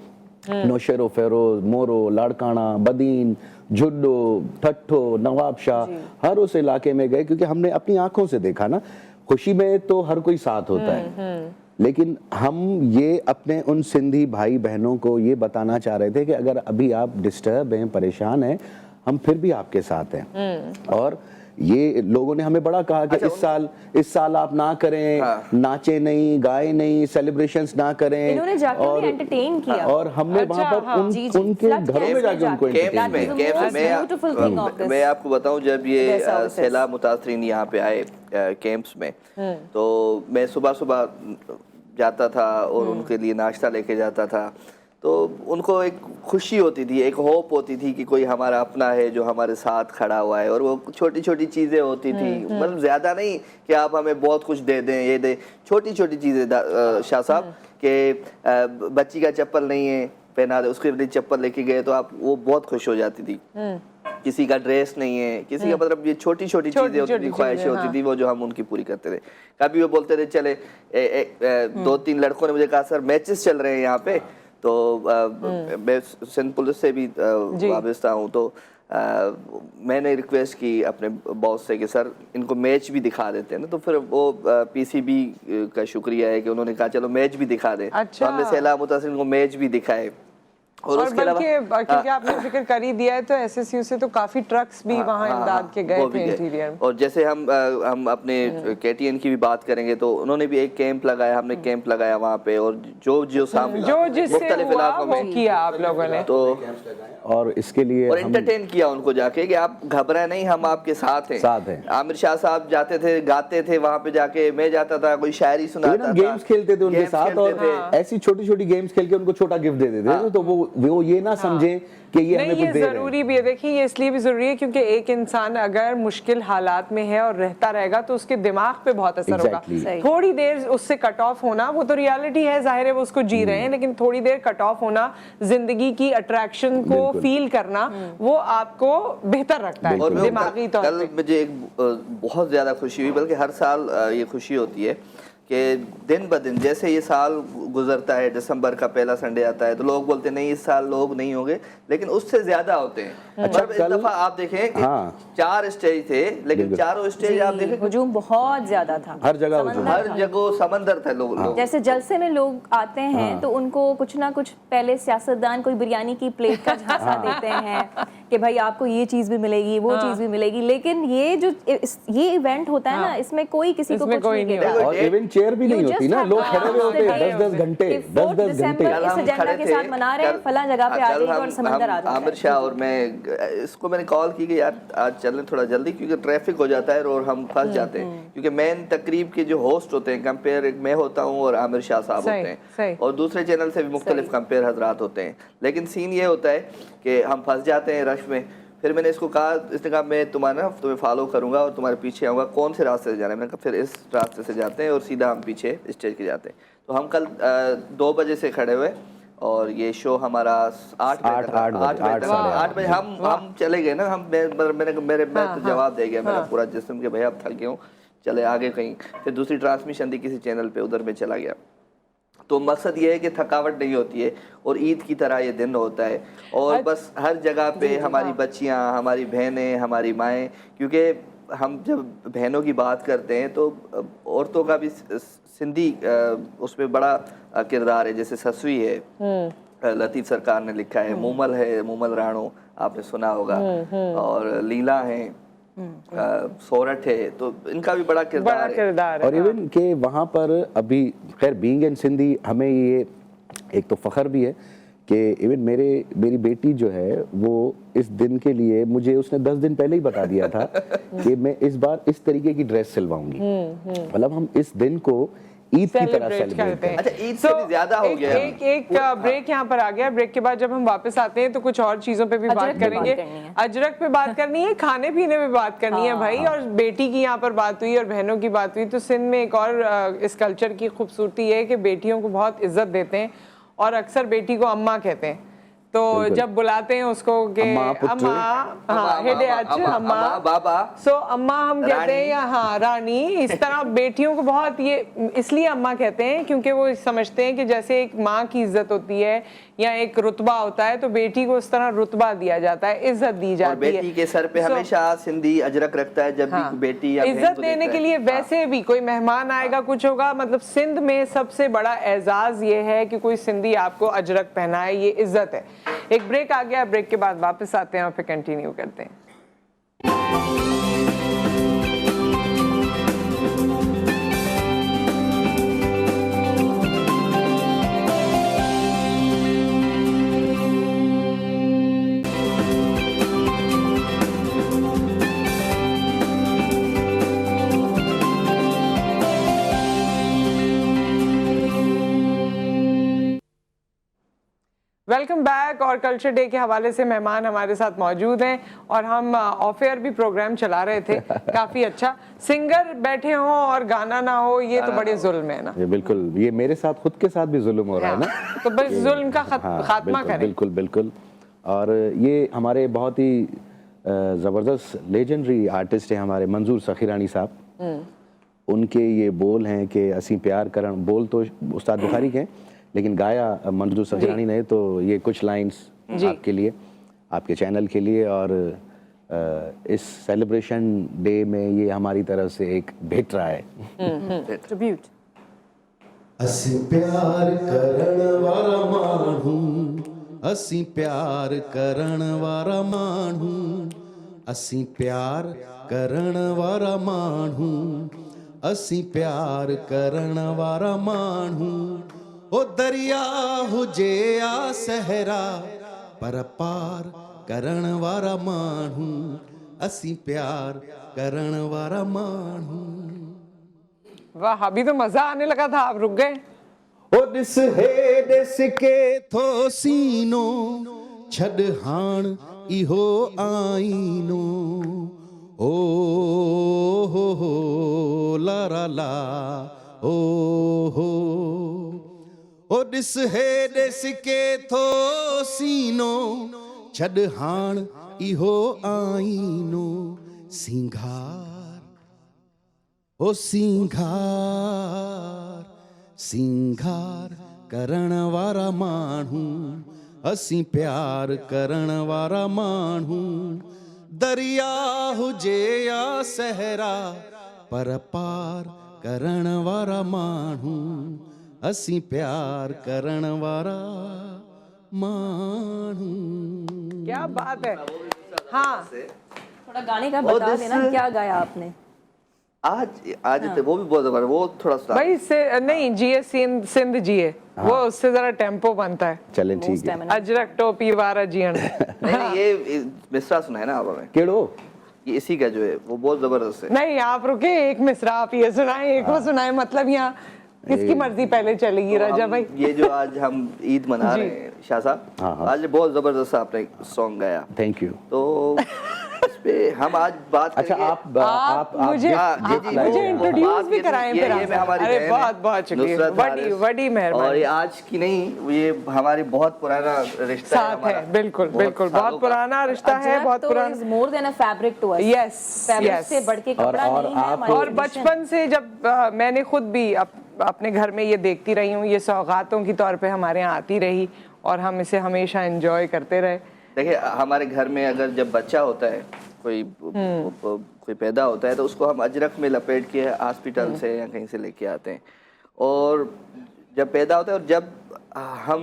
नौशेरो फेरोज, मोरो, लाड़काना, बदीन, जुड्डो, ठट्ठो, नवाब शाह, हर उस इलाके में गए, क्योंकि हमने अपनी आंखों से देखा ना। खुशी में तो हर कोई साथ होता है, लेकिन हम ये अपने उन सिंधी भाई बहनों को ये बताना चाह रहे थे कि अगर अभी आप डिस्टर्ब हैं, परेशान हैं, हम फिर भी आपके साथ हैं। और ये लोगों ने हमें बड़ा कहा कि इस साल आप ना करें, नाचे नहीं, गाए नहीं, सेलिब्रेशंस ना करें। इन्होंने जाके और एंटरटेन किया, और हमने वहाँ पर उनके घरों में जाके उनको मैं आपको बताऊं, जब ये सैलाब मुतासरीन यहाँ पे आए कैंप्स में, तो मैं सुबह सुबह जाता था और उनके लिए नाश्ता लेके जाता था। तो उनको एक खुशी होती थी, एक होप होती थी कि कोई हमारा अपना है जो हमारे साथ खड़ा हुआ है। और वो छोटी छोटी चीज़ें होती थी, मतलब ज़्यादा नहीं कि आप हमें बहुत कुछ दे दें, ये दें, छोटी छोटी चीज़ें। शाह साहब के बच्ची का चप्पल नहीं है, पहना दे, उसके लिए चप्पल लेके गए तो आप वो बहुत खुश हो जाती थी। किसी का ड्रेस नहीं है, किसी का, मतलब ये छोटी छोटी चीजें होती थी, ख्वाहिशें होती थी, वो जो हम उनकी पूरी करते थे। कभी वो बोलते थे चले 2-3 लड़कों ने मुझे कहा सर मैचेस चल रहे हैं यहाँ पे, तो मैं सिंध पुलिस से भी वाबस्ता हूँ, तो मैंने रिक्वेस्ट की अपने बॉस से कि सर इनको मैच भी दिखा देते हैं ना। तो फिर वो पीसीबी का शुक्रिया है कि उन्होंने कहा चलो मैच भी दिखा दें। तो हमने सैलाब मुतासिर को मैच भी दिखाए। और बल्कि क्योंकि आपने जिक्र कर ही दिया है, तो एसएसयू से तो काफी ट्रक्स भी वहाँ इमदाद के गए थे इंटीरियर। और जैसे हम अपने केटीएन की भी बात करेंगे तो उन्होंने भी एक कैंप लगाया, हमने कैंप लगाया वहाँ पे, और जो मुख्तलिफ इलाकों में किया आप लोगों ने, तो और इसके लिए और एंटरटेन किया उनको जाके कि आप घबराए नहीं, हम आपके साथ हैं। आमिर शाह साहब जाते थे, गाते थे वहाँ पे जाके, मैं जाता था, कोई शायरी सुनाता था, गेम्स खेलते थे उनके साथ, और ऐसी छोटी छोटी गेम्स खेल के उनको छोटा गिफ्ट दे देते थे, तो वो वो ये ना समझे कि ये हमें नहीं, कुछ ये दे रहे हैं। जरूरी भी है। देखिए ये इसलिए भी जरूरी है क्योंकि एक इंसान अगर मुश्किल हालात में है और रहता रहेगा तो उसके दिमाग पे बहुत असर होगा। सही। थोड़ी देर उससे कट ऑफ होना, वो तो रियलिटी है, जाहिर है वो उसको जी रहे हैं, लेकिन थोड़ी देर कट ऑफ होना, जिंदगी की अट्रैक्शन को फील करना, वो आपको बेहतर रखता है और दिमागी तौर कल पे। मुझे एक बहुत ज़्यादा खुशी हुई, बल्कि हर साल ये खुशी होती है कि दिन ब दिन जैसे ये साल गुजरता है, दिसंबर का पहला संडे आता है तो लोग बोलते हैं नहीं इस साल लोग नहीं होंगे, लेकिन उससे ज़्यादा होते हैं। अच्छा, मतलब इस दफ़ा आप देखें कि 4 स्टेज थे, लेकिन चारों स्टेज आप देखें हुजूम बहुत ज्यादा था, हर जगह हुजूम, समंदर हर था। जगह समंदर था। लोग जैसे जलसे में लोग आते हैं तो उनको कुछ ना कुछ पहले सियासतदान कोई बिरयानी की प्लेट का झांसा देते हैं कि भाई आपको ये चीज भी मिलेगी, वो चीज भी मिलेगी, लेकिन ये जो ये इवेंट होता है ना, इसमें कोई किसी को कुछ नहीं कहता। और इवन चेयर भी नहीं होती ना, लोग खड़े हुए होते हैं 10-10 घंटे, 10-10 घंटे। इस एजेंडा के साथ मना रहे हैं, फला जगह पे आ जाएगी और समंदर आ जाएगा। आमिर शाह और मैं इसको मैंने कॉल की कि यार आज चलें थोड़ा जल्दी, क्योंकि ट्रैफिक हो जाता है और हम फंस जाते हैं, क्योंकि मेन तकरीब के जो होस्ट होते हैं कंपेयर मैं होता हूँ और आमिर शाह साहब होते हैं, और दूसरे चैनल से भी मुख्तलिफ कंपेयर हजरात होते हैं, लेकिन सीन ये होता है कि हम फंस जाते हैं रश में। फिर मैंने इसको कहा, इसने कहा मैं तुम्हें फॉलो करूंगा और तुम्हारे पीछे आऊँगा, कौन से रास्ते से जाना है? मैंने कहा फिर इस रास्ते से जाते हैं और सीधा हम पीछे स्टेज के जाते हैं। तो हम कल 2 बजे से खड़े हुए और ये शो हमारा 8 बजे हम चले गए ना। मैं तो जवाब दे गया, मेरा पूरा जिस्म के भैया अब थक गया हूँ, चले आगे कहीं। फिर दूसरी ट्रांसमिशन थी किसी चैनल पे, उधर में चला गया। तो मकसद ये है कि थकावट नहीं होती है और ईद की तरह ये दिन होता है, और बस हर जगह पे हमारी बच्चियाँ, हमारी बहनें, हमारी माएँ, क्योंकि हम जब बहनों की बात करते हैं तो औरतों का भी सिंधी उसमें बड़ा किरदार है। जैसे ससुई है, लतीफ़ सरकार ने लिखा है, मूमल है, मूमल राणो आपने सुना होगा, और लीला है, सोरठ है, तो इनका भी बड़ा किरदार है। और इवन के वहाँ पर अभी खैर बीइंग इन सिंधी हमें ये एक तो फ़ख्र भी है कि इवन मेरी बेटी जो है वो इस दिन के लिए मुझे उसने 10 दिन पहले ही बता दिया था कि मैं इस बार इस तरीके की ड्रेस सिलवाऊंगी। मतलब हम इस दिन को ईद की तरह सेलिब्रेट करते हैं। अच्छा, ईद से भी ज्यादा हो गया। एक ब्रेक यहाँ पर आ गया। ब्रेक के बाद जब हम वापस आते हैं तो कुछ और चीजों पे भी बात करेंगे। अजरक पे बात करनी है, खाने पीने पे बात करनी है भाई, और बेटी की यहाँ पर बात हुई और बहनों की बात हुई। तो सिंध में एक और इस कल्चर की खूबसूरती है कि बेटियों को बहुत इज्जत देते हैं और अक्सर बेटी को अम्मा कहते हैं। तो जब बुलाते हैं उसको कि अम्मा, हाँ हेडे अम्मा बाबा, सो अम्मा हम कहते हैं, या हाँ रानी। इस तरह बेटियों को बहुत ये इसलिए अम्मा कहते हैं क्योंकि वो समझते हैं कि जैसे एक माँ की इज्जत होती है या एक रुतबा होता है, तो बेटी को उस तरह रुतबा दिया जाता है, इज्जत दी जाती है। बेटी के सर पे हमेशा सिंधी अजरक रखता है जब भी बेटी या इज्जत देने के लिए। वैसे भी कोई मेहमान आएगा, कुछ होगा, मतलब सिंध में सबसे बड़ा एजाज ये है कि कोई सिंधी आपको अजरक पहनाए, ये इज्जत है। एक ब्रेक आ गया, ब्रेक के बाद वापस आते हैं और फिर कंटिन्यू करते हैं। Welcome back. और कल्चर डे के हवाले से मेहमान हमारे साथ मौजूद हैं और हम ऑफ एयर भी प्रोग्राम चला रहे थे। काफी अच्छा। सिंगर बैठे हो और गाना ना हो, ये तो बड़े जुल्म है ना। ये बिल्कुल, ये मेरे साथ खुद के साथ भी जुल्म हो रहा है ना। तो बस जुल्म का खात्मा करें। बिल्कुल बिल्कुल। और ये हमारे बहुत ही ज़बरदस्त लेजेंडरी आर्टिस्ट हैं हमारे मंजूर सखीरानी साहब। उनके ये बोल हैं कि असी प्यार करन, बोल तो उस्ताद बुखारी के हैं लेकिन गाया मंजूर सखीरानी ने। तो ये कुछ लाइंस आपके लिए, आपके चैनल के लिए, और इस सेलिब्रेशन डे में ये हमारी तरफ से एक भेंट रहा है। ट्रिब्यूट। असी प्यार करण वाला मानू, असी प्यार करण वाला मानू, असी प्यार करण वाला मानू, असी प्यार करण वाला मानू। ओ दरिया हुजे आ सहरा पर पार करण वाला मानू, असी प्यार करण वाला मानू। वाह, अभी तो मजा आने लगा था, आप रुक गए। ओ दिस हे दिस के थो सीनो छड हाण इहो आईनो ओ हो ला रा ला ओ हो ओ दिस हे दिस के थो सीनो छड हाण इहो आईनो सिंगार ओ सिंगार सिंगार करण वारा माण्हू असीं प्यार करण वारा माण्हू दरिया हुजे या सहरा पर पार करण वारा माण्हू असीं प्यार करण वारा माण्हू। क्या बात है। हाँ थोड़ा गाने का बता देना, क्या गाया आपने? आज तो वो भी बहुत जबरदस्त, वो थोड़ा सा भाई से नहीं जिए सिंध जिए, वो उससे जरा टेम्पो बनता है। चलें ठीक है। अजरक टोपी वारा जियन। नहीं ये मिसरा सुना है ना आप हमें? केड़ो ये इसी का जो है वो बहुत जबरदस्त है। नहीं आप रुके, एक मिसरा आप ये सुनाए, एक वो सुनाए, मतलब यहाँ किसकी मर्जी पहले चलेगी राजा भाई? ये जो आज हम ईद मना रहे हैं शाह साहब, आज बहुत जबरदस्त आपने सॉन्ग गाया, थैंक यू। तो इस पे हम आज बात अच्छा करेंगे। आप मुझे इंट्रोड्यूस भी कराएं फिर आप। अरे बहुत बहुत शुक्रिया, बड़ी मेहरबानी। और ये आज की नहीं, ये हमारी बहुत पुराना रिश्ता साथ है। बिल्कुल बिल्कुल, बहुत पुराना रिश्ता है, बहुत पुराना। More than a fabric to us. Yes fabric से बढ़ के कपड़ा नहीं है हमारी। और बचपन से जब मैंने खुद भी अपने घर में ये देखती रही हूँ, ये सौगातों की तौर पे हमारे यहाँ आती रही और हम इसे हमेशा एंजॉय करते रहे। देखिए हमारे घर में अगर जब बच्चा होता है, कोई पैदा होता है, तो उसको हम अजरक में लपेट के हॉस्पिटल से या कहीं से लेके आते हैं, और जब पैदा होता है और जब हम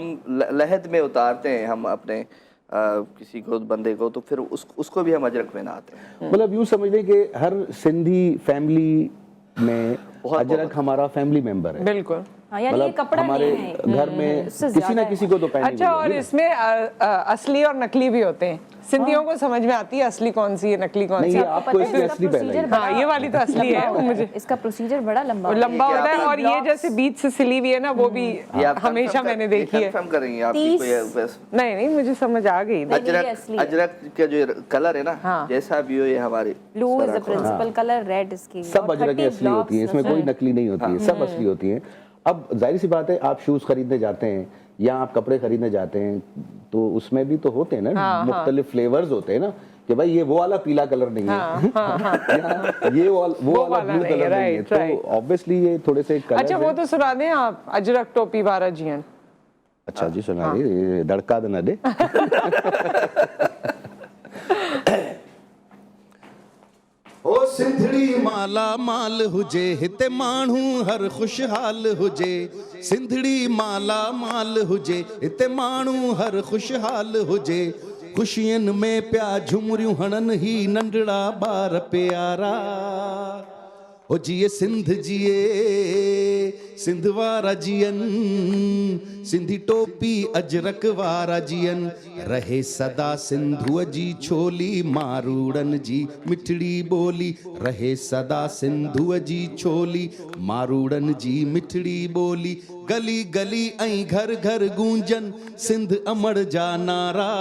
लहद में उतारते हैं हम अपने किसी को बंदे को, तो फिर उसको भी हम अजरक पहनाते हैं। मतलब यूँ समझ लें कि हर सिंधी फैमिली में अजरक हमारा फैमिली मेंबर है। बिल्कुल। हाँ, यानी ये कपड़ा हमारे नहीं है, घर में किसी ना किसी को तो पहने। अच्छा, और इसमें असली और नकली भी होते हैं। सिंधियों को समझ में आती है असली कौन सी है, नकली कौन सी है। आपको इसलिए असली पहना। हाँ, ये वाली तो असली है। वो मुझे इसका प्रोसीजर बड़ा लंबा होता है, और ये जैसे बीच से सिली हुई है ना, वो भी हमेशा मैंने देखी है। कंफर्म करेंगे आपकी कोई? नहीं मुझे समझ आ गई। अजरक का जो कलर है ना, जैसा भी हो, ये हमारी blue is the principal colour, red इसकी। सब अजरक असली होती है, इसमें कोई नकली नहीं होती है, सब असली होती है। अब जाहिर सी बात है, आप शूज खरीदने जाते हैं या आप कपड़े खरीदने जाते हैं, तो उसमें भी तो होते हैं ना, मुख्तलिफ फ्लेवर्स होते हैं ना, कि भाई ये वो वाला पीला कलर नहीं है, ये वो वाला ब्लू कलर नहीं है, तो ऑब्वियसली ये थोड़े से कलर। अच्छा, वो तो सुना दें आप, अजरक टोपी वारा जियन। अच्छा जी, सुना दे, धड़का देना दे। ओ सिंधड़ी माला माल हुजे, हिते माण्हू हर खुशहाल हुजे। सिंधड़ी माला माल हुजे, हिते माण्हू हर खुशहाल हुजे। खुशियन में प्या झुमरियूं हणन ही नंढड़ा ॿार प्यारा। ओ जिए सिंध जिए सिंध वारा जियन, सिंधी टोपी अजरक वारा जियन। रहे सदा सिंधुअ जी छोली, मारूड़न जी मिठड़ी बोली। रहे सदा सिंधुअ जी छोली, मारूड़न जी मिठड़ी बोली। गली गली ऐं घर घर गूंजन, सिंध अमड़ जा नारा।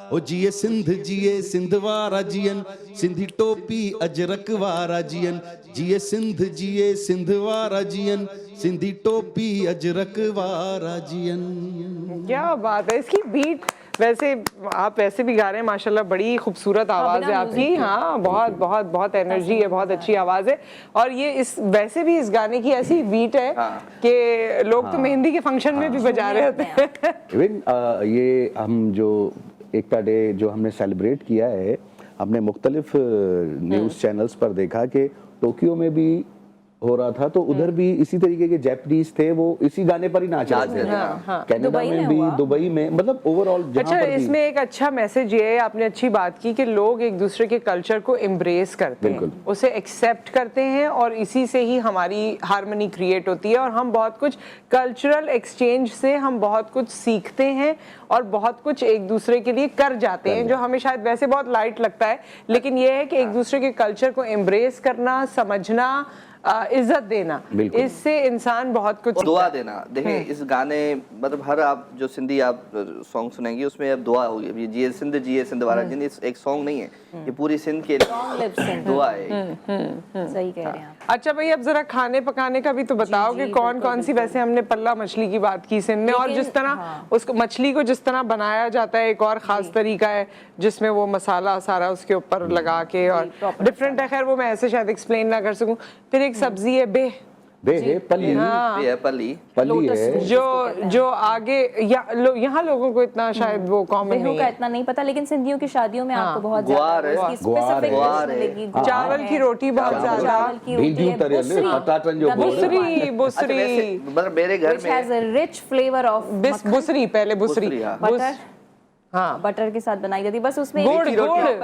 ओ जिए सिंध वारा जियन, सिंधी टोपी अजरक वारा जियन। जिए सिंध वारा जियन, सिंधी टोपी अजरक वारा जियन। क्या बात है, इसकी बीट वैसे आप वैसे भी गा रहे हैं माशाल्लाह, बड़ी खूबसूरत आवाज़ है आपकी। हाँ, बहुत बहुत बहुत एनर्जी है, बहुत अच्छी आवाज़ है। और ये इस वैसे भी इस गाने की ऐसी बीट है कि लोग तो मेहंदी के फंक्शन में भी बजा रहे होते हैं। इवन ये हम जो एकता डे जो हमने सेलिब्रेट किया है, हमने मुख्तलिफ न्यूज़ चैनल्स पर देखा कि टोक्यो में भी हो रहा था, तो उधर भी इसी तरीके के जैपनीज थे, वो इसी गाने पर ही नाच रहे थे। कनाडा में भी, दुबई में, मतलब ओवरऑल। अच्छा, इसमें एक अच्छा मैसेज ये है, आपने अच्छी बात की कि लोग एक दूसरे के कल्चर को एम्ब्रेस करते हैं, उसे एक्सेप्ट करते हैं, और इसी से ही हमारी हार्मनी क्रिएट होती है। और हम बहुत कुछ कल्चरल एक्सचेंज से हम बहुत कुछ सीखते हैं और बहुत कुछ एक दूसरे के लिए कर जाते हैं, जो हमें शायद वैसे बहुत लाइट लगता है, लेकिन ये है कि एक दूसरे के कल्चर को एम्ब्रेस करना, समझना, इज्जत देना, इससे इंसान बहुत कुछ दुआ देना। देखिए इस गाने मतलब हर आप जो सिंधी आप सॉन्ग सुनेंगे उसमें अब दुआ होगी। जिए सिंध वाला जिन एक सॉन्ग नहीं है, ये पूरी सिंध के दुआ है। सही कह रहे हैं आप। अच्छा भाई, अब जरा खाने पकाने का भी तो बताओ कि कौन कौन सी, वैसे हमने पल्ला मछली की बात की सिंध में, और जिस तरह उसको मछली को जिस तरह बनाया जाता है एक और खास तरीका है जिसमें वो मसाला सारा उसके ऊपर लगा के और डिफरेंट है। खैर वो मैं ऐसे शायद एक्सप्लेन ना कर सकूं। फिर एक सब्जी है बे है पल्ली, पल्ली है जो आगे यहाँ लोगों को इतना शायद वो कॉमन नहीं का है, इतना नहीं पता, लेकिन सिंधियों की शादियों में आपको बहुत ज्यादा चावल की रोटी बहुत ज्यादा, बुसरी मतलब मेरे घर में रिच फ्लेवर ऑफ बुसरी, पहले बुसरी हाँ बटर के साथ बनाई जाती है। बस उसमें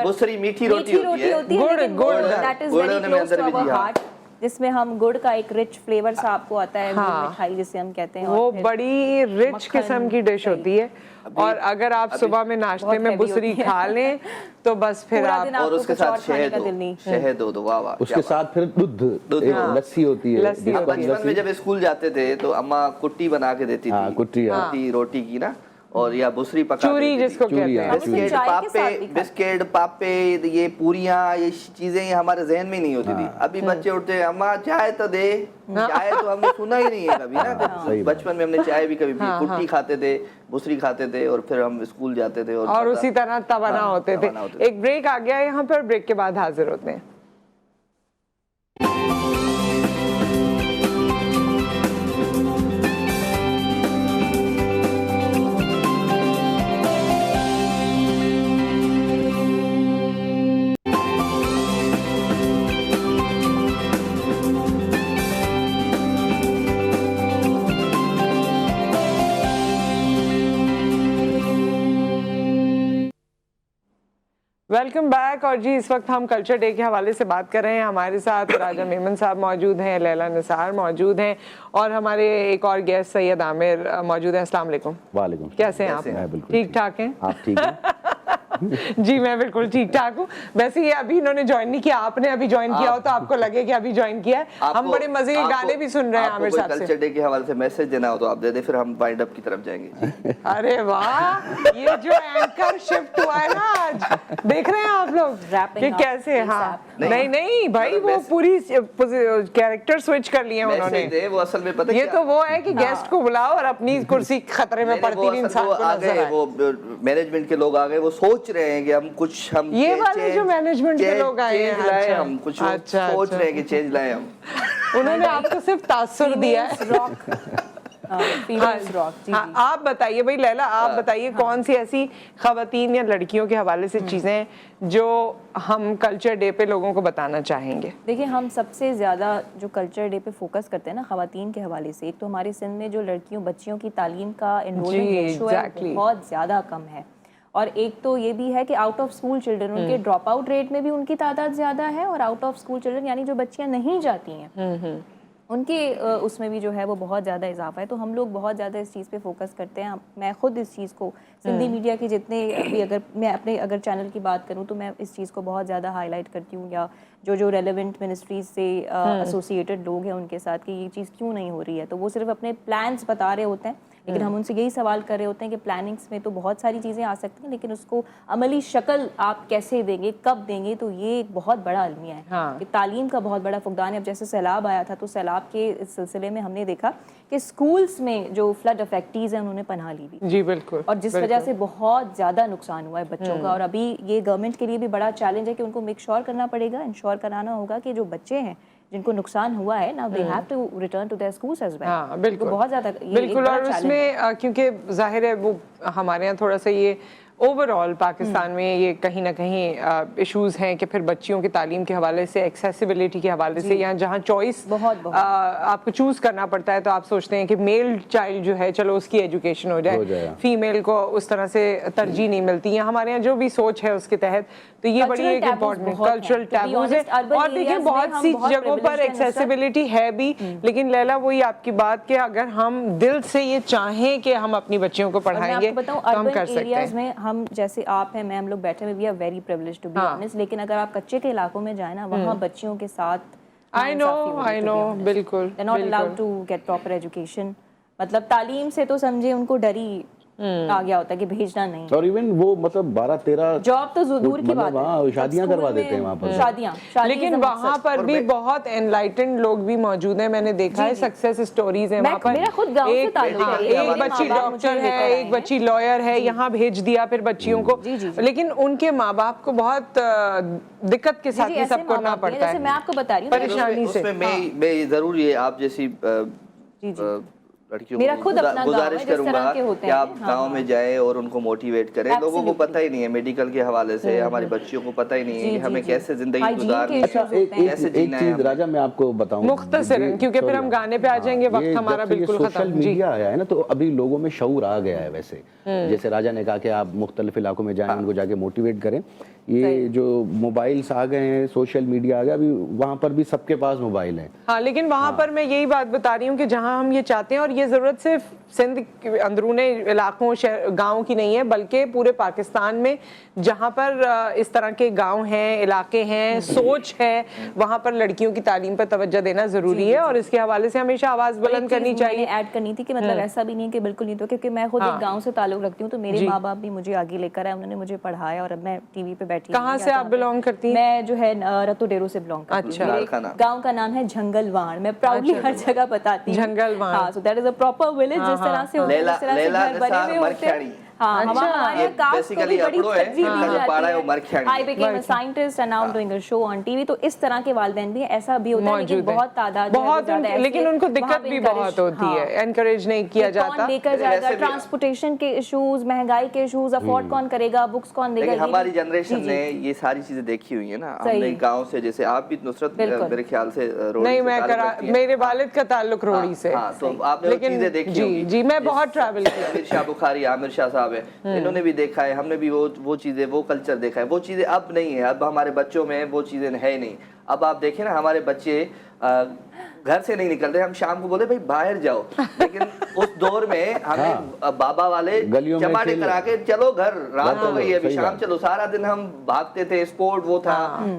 बुसरी मीठी रोटी होती है, gur that is very close to our heart, जिसमें हम गुड़ का एक रिच फ्लेवर सा आपको आता है, मिठाई जिसे हम कहते हैं, वो बड़ी रिच किस्म की डिश होती है। और अगर आप सुबह में नाश्ते में बुसरी खा लें तो बस फिर आप, और उसके साथ शहद दो, वाह वाह, उसके साथ फिर दूध लस्सी होती है। बचपन में जब स्कूल जाते थे तो अम्मा कुट्टी बना के देती थी, कुट्टी रोटी की ना, और या बुसरी पका, चूरी जिसको कहते हैं, बिस्किट पापे ये पूरियां ये चीजें हमारे जहन में नहीं होती थी। अभी बच्चे उठते हैं अम्मा चाय तो दे, चाय तो हमने सुना ही नहीं है कभी ना। बचपन में हमने चाय भी कभी पी, कुट्टी खाते थे, बुसरी खाते थे, और फिर हम स्कूल जाते थे और उसी तरह तवाना होते थे। एक ब्रेक आ गया यहाँ पर, ब्रेक के बाद हाजिर होते हैं। Welcome back. और जी इस वक्त हम कल्चर डे के हवाले से बात कर रहे हैं। हमारे साथ राजा मेमन साहब मौजूद हैं, लैला निसार मौजूद हैं, और हमारे एक और गेस्ट सैयद आमिर मौजूद हैं। अस्सलाम वालेकुम। वालेकुम। कैसे हैं आप? ठीक ठाक हैं? आप ठीक हैं? जी मैं बिल्कुल ठीक ठाक हूँ। वैसे ये अभी इन्होंने ज्वाइन नहीं किया, आपने अभी ज्वाइन किया हो तो आपको लगे कि अभी ज्वाइन किया है। हम बड़े मजे के गाने भी सुन रहे हैं आमिर साहब से। कल्चर डे के हवाले से मैसेज देना हो तो आप दे दे, फिर हम वाइंड अप की तरफ जाएंगे। अरे वाह, ये जो एंकर शिफ्ट हुआ है ना आज, देख रहे हैं आप लोग कि कैसे, हाँ नहीं भाई वो पूरी कैरेक्टर स्विच कर लिए उन्होंने। वो असल में पता ये तो वो है कि गेस्ट को बुलाओ और अपनी कुर्सी खतरे में पड़ती हुई इंसान को नजर आए। वो मैनेजमेंट के लोग आ गए, वो सोच रहे हैं कि हम ये वाले जो मैनेजमेंट के लोग आए हैं, हम कुछ सोच रहे हैं कि चेंज लाए हम। उन्होंने आपको सिर्फ तासुर दिया है। आप बताइए भाई लैला, आप बताइए कौन सी ऐसी खवातीन या लड़कियों के हवाले से चीजें हैं जो हम कल्चर डे पे लोगों को बताना चाहेंगे? देखिए हम सबसे ज़्यादा जो कल्चर डे पे फोकस करते हैं ना खवातीन के हवाले से, एक तो हमारे सिंध में जो लड़कियों बच्चियों की तालीम का एनरोलमेंट रेशो है बहुत ज़्यादा कम है, और एक तो ये भी है कि आउट ऑफ स्कूल चिल्ड्रन, उनके ड्रॉप आउट रेट में भी उनकी तादाद ज़्यादा है, और आउट ऑफ स्कूल चिल्ड्रन यानी जो बच्चियाँ नहीं जाती हैं उनके उसमें भी जो है वो बहुत ज़्यादा इजाफा है। तो हम लोग बहुत ज़्यादा इस चीज़ पे फोकस करते हैं। मैं खुद इस चीज़ को सिंधी मीडिया के जितने भी, अगर मैं अपने अगर चैनल की बात करूँ तो मैं इस चीज़ को बहुत ज़्यादा हाईलाइट करती हूँ, या जो रेलेवेंट मिनिस्ट्रीज से एसोसिएटेड लोग हैं उनके साथ कि ये चीज़ क्यों नहीं हो रही है। तो वो सिर्फ अपने प्लान्स बता रहे होते हैं, लेकिन हम उनसे यही सवाल कर रहे होते हैं कि प्लानिंग्स में तो बहुत सारी चीज़ें आ सकती हैं, लेकिन उसको अमली शक्ल आप कैसे देंगे, कब देंगे, तो ये एक बहुत बड़ा अलमिया है कि तालीम का बहुत बड़ा फुकदान है। अब जैसे सैलाब आया था तो सैलाब के इस सिलसिले में हमने देखा कि स्कूल्स में जो फ्लड अफेक्टीज हैं उन्होंने पनाह ली हुई जी बिल्कुल, और जिस वजह से बहुत ज़्यादा नुकसान हुआ है बच्चों का। और अभी ये गवर्नमेंट के लिए भी बड़ा चैलेंज है कि उनको मेक श्योर करना पड़ेगा, इंश्योर कराना होगा कि जो बच्चे हैं जिनको नुकसान हुआ है ना, they have to return to their schools as well. हाँ बिल्कुल, बहुत ज़्यादा बिल्कुल। और उसमें क्योंकि जाहिर है वो हमारे यहाँ थोड़ा सा ये ओवरऑल पाकिस्तान में ये कहीं ना कहीं इश्यूज हैं कि फिर बच्चियों की तालीम के हवाले से, एक्सेसिबिलिटी के हवाले से, या जहाँ चॉइस आपको चूज करना पड़ता है तो आप सोचते हैं कि मेल चाइल्ड जो है चलो उसकी एजुकेशन हो जाए, फीमेल को उस तरह से तरजीह नहीं मिलती है। हमारे यहाँ जो भी सोच है उसके तहत, तो ये बड़ी एक इम्पोर्टेंट कल्चरल टैबूज है। और देखिए बहुत सी जगहों पर एक्सेसिबिलिटी है भी, लेकिन लैला वही आपकी बात कि अगर हम दिल से ये चाहें कि हम अपनी बच्चियों को पढ़ाएंगे तो हम कर सकते हैं। हम जैसे आप हैं, मैं, हम लोग बैठे हुए, we are very privileged to be honest, लेकिन अगर आप कच्चे के इलाकों में जाए ना, वहाँ बच्चियों के साथ I know, बिल्कुल, They're not allowed to get proper education. मतलब तालीम से तो समझे उनको डर ही आ गया होता है कि भेजना नहीं। और इवन वो मतलब 12-13 जॉब तो दूर की बात है, शादियां करवा देते हैं वहाँ पर। शादियां लेकिन वहाँ पर भी बहुत एनलाइटेंड लोग भी मौजूद हैं, मैंने देखा है, सक्सेस स्टोरीज हैं वहाँ पर। मेरा खुद गांव से ताल्लुक है, एक बच्ची डॉक्टर है, एक बच्ची लॉयर है, यहाँ भेज दिया फिर बच्चियों को, लेकिन उनके माँ बाप को बहुत दिक्कत के साथ ये सब करना पड़ता है। जैसे मैं आपको बता रही हूँ परेशानी से। मैं जरूर ये आप जैसी लड़कियों मेरा को खुद अपना गुजारिश करूंगा कि आप हाँ, गांव में जाएं और उनको मोटिवेट करें। लोगों को पता ही नहीं है मेडिकल के हवाले से, हमारी बच्चियों को पता ही नहीं है कि हमें कैसे जिंदगी गुजारनी है, कैसे जीना है। एक चीज राजा मैं आपको बताऊं मुख्तसरन, क्योंकि फिर हम गाने पे आ जाएंगे, वक्त हमारा बिल्कुल खत्म। सोशल मीडिया आया है ना, तो अभी लोगों में शऊर आ गया है। वैसे जैसे राजा ने कहा कि आप मुख्तलिफ इलाकों में जाएं, उनको जाके मोटिवेट करें। ये जो मोबाइल्स आ गए हैं, सोशल मीडिया आ गया, अभी वहाँ पर भी सबके पास मोबाइल है। हाँ, लेकिन वहाँ पर मैं यही बात बता रही हूँ कि जहाँ हम ये चाहते हैं, और ये जरूरत सिर्फ सिंध के अंदरूनी इलाकों गांव की नहीं है, बल्कि पूरे पाकिस्तान में जहाँ पर इस तरह के गांव हैं, इलाके हैं, सोच है, वहाँ पर लड़कियों की तालीम पर तवज्जो देना जरूरी है, और इसके हवाले से हमेशा आवाज बुलंद करनी चाहिए। ऐड करनी थी कि मतलब ऐसा भी नहीं कि बिल्कुल नहीं, तो क्योंकि मैं खुद एक गाँव से ताल्लुक रखती हूँ, तो मेरे माँ बाप भी मुझे आगे लेकर आए, उन्होंने मुझे पढ़ाया, और अब मैं टीवी पे बैठी। कहाँ से आप बिलोंग करती हैं? मैं जो है रतो डेरो से बिलोंग करती हूँ। अच्छा, गांव का नाम है झंगलवाड़। मैं प्राउडली हर जगह बताती हूँ झंगलवाड़। हाँ, so that is a proper village. जिस तरह से होते हैं, जिस तरह से घर बने हुए होते हैं। हाँ, हमारे कास्ट को भी बड़ी तरजीह दी जाती है। I became a scientist and now I'm doing a show on TV। तो इस तरह के वालिदैन भी ऐसा भी होता है, लेकिन बहुत तादाद बहुत, लेकिन उनको दिक्कत भी बहुत होती है, एनकरेज नहीं किया जाता। कौन लेकर जाएगा, ट्रांसपोर्टेशन के इश्यूज, महंगाई के इश्यूज, अफोर्ड कौन करेगा, बुक्स कौन देगा। हमारी जनरेशन ने ये सारी चीजें देखी हुई है ना, हमने गाँव से, जैसे आप भी नुसरत मेरे ख्याल से नहीं, मैं मेरे वालिद का ताल्लुक रोड़ी से, तो आपने चीजें देखी। जी, मैं बहुत ट्रैवल किया। अमीर शाह बुखारी, आमिर शाह साहब है, इन्होंने भी देखा है, हमने भी वो चीजें, वो कल्चर देखा है। वो चीजें अब नहीं है, अब हमारे बच्चों में वो चीजें है ही नहीं। अब आप देखें ना, हमारे बच्चे घर से नहीं निकल रहे, हम शाम को बोले भाई बाहर जाओ, लेकिन उस दौर में हमें बाबा वाले चमाटे करा के चलो घर, रात हो गई है अभी शाम चलो, सारा दिन हम भागते थे। स्पोर्ट वो था,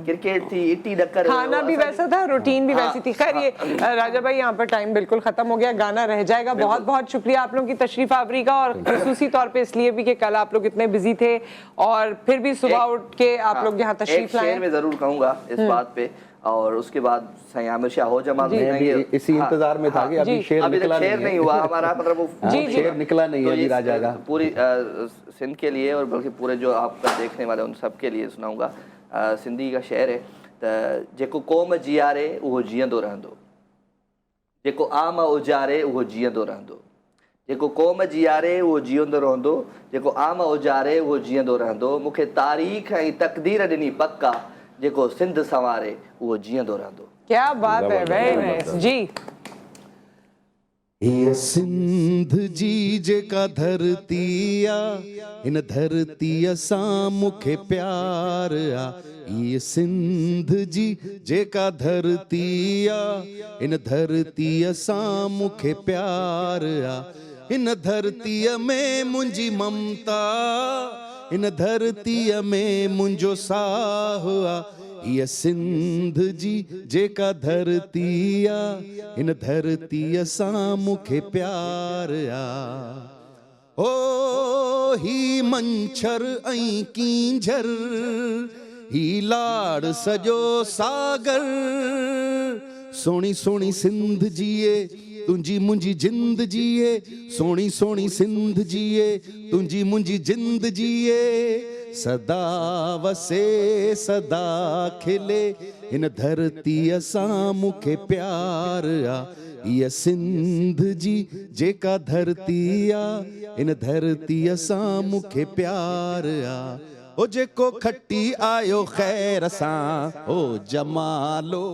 क्रिकेट थी, इट्टी डक्कर, खाना भी वैसा था, रूटीन भी वैसी थी। खैर, ये राजा भाई यहाँ पर टाइम बिल्कुल खत्म हो गया, गाना रह जाएगा। बहुत बहुत शुक्रिया आप लोगों की तशरीफ आवरी का, और खुसूसी तौर पे इसलिए भी कि कल आप लोग इतने बिजी थे, और फिर भी सुबह उठ के आप लोग यहाँ तशरीफ लाए। मैं जरूर कहूँगा इस बात पे, और उसके बाद आमिर शाह हो जमा इसी इंतजार में था कि अभी शेर नहीं हुआ हमारा, मतलब वो शेर निकला नहीं है अभी राजा का। पूरी सिंध के लिए, और बल्कि पूरे जो आपका देखने वाले उन सब के लिए सुनाऊंगा। सिंधी का शेर है, जेको क़ौम जियारे उहो जीअंदो रहंदो, जेको आम उजारे उहो जीअंदो रहंदो, जेको क़ौम जियारे उहो जीअंदो रहंदो, जेको आम उजारे उहो जीअंदो रहंदो। मूंखे तारीख़ ऐं तक़दीर ॾिनी पक्का, जेको सिंध संवारे उहो जीअंदो रहंदो। क्या बात है, वेरी नाइस जी। ये सिंध जी जेका धरती आ, इन धरती सां मूंखे प्यार आ। ये सिंध जी जेका धरती आ, इन धरती सां मूंखे प्यार आ। इन धरतीअ में मुंहिंजी ममता, इन धरतीअ में मुंहिंजो साह आ। ये सिंध जी जेका धरती आ, इन धरतीअ सां मूंखे प्यार आ। ओ ही मंछर ऐं कींझर, ही लाड़ सॼो सागर, सोणी सोणी सिंध जीए तुंहिंजी मुंहिंजी जिंद जीए, सोणी सोणी सिंध जीए तुंहिंजी मुंहिंजी जिंद जीए। सदा वसे सदा खिले, इन धरतीअ सां मूंखे प्यार आ। ये सिंध जी जेका धरती आ, इन धरतीअ सां मूंखे प्यार आ। ओ जेको खटी आयो ख़ैर सां, ओ जमालो।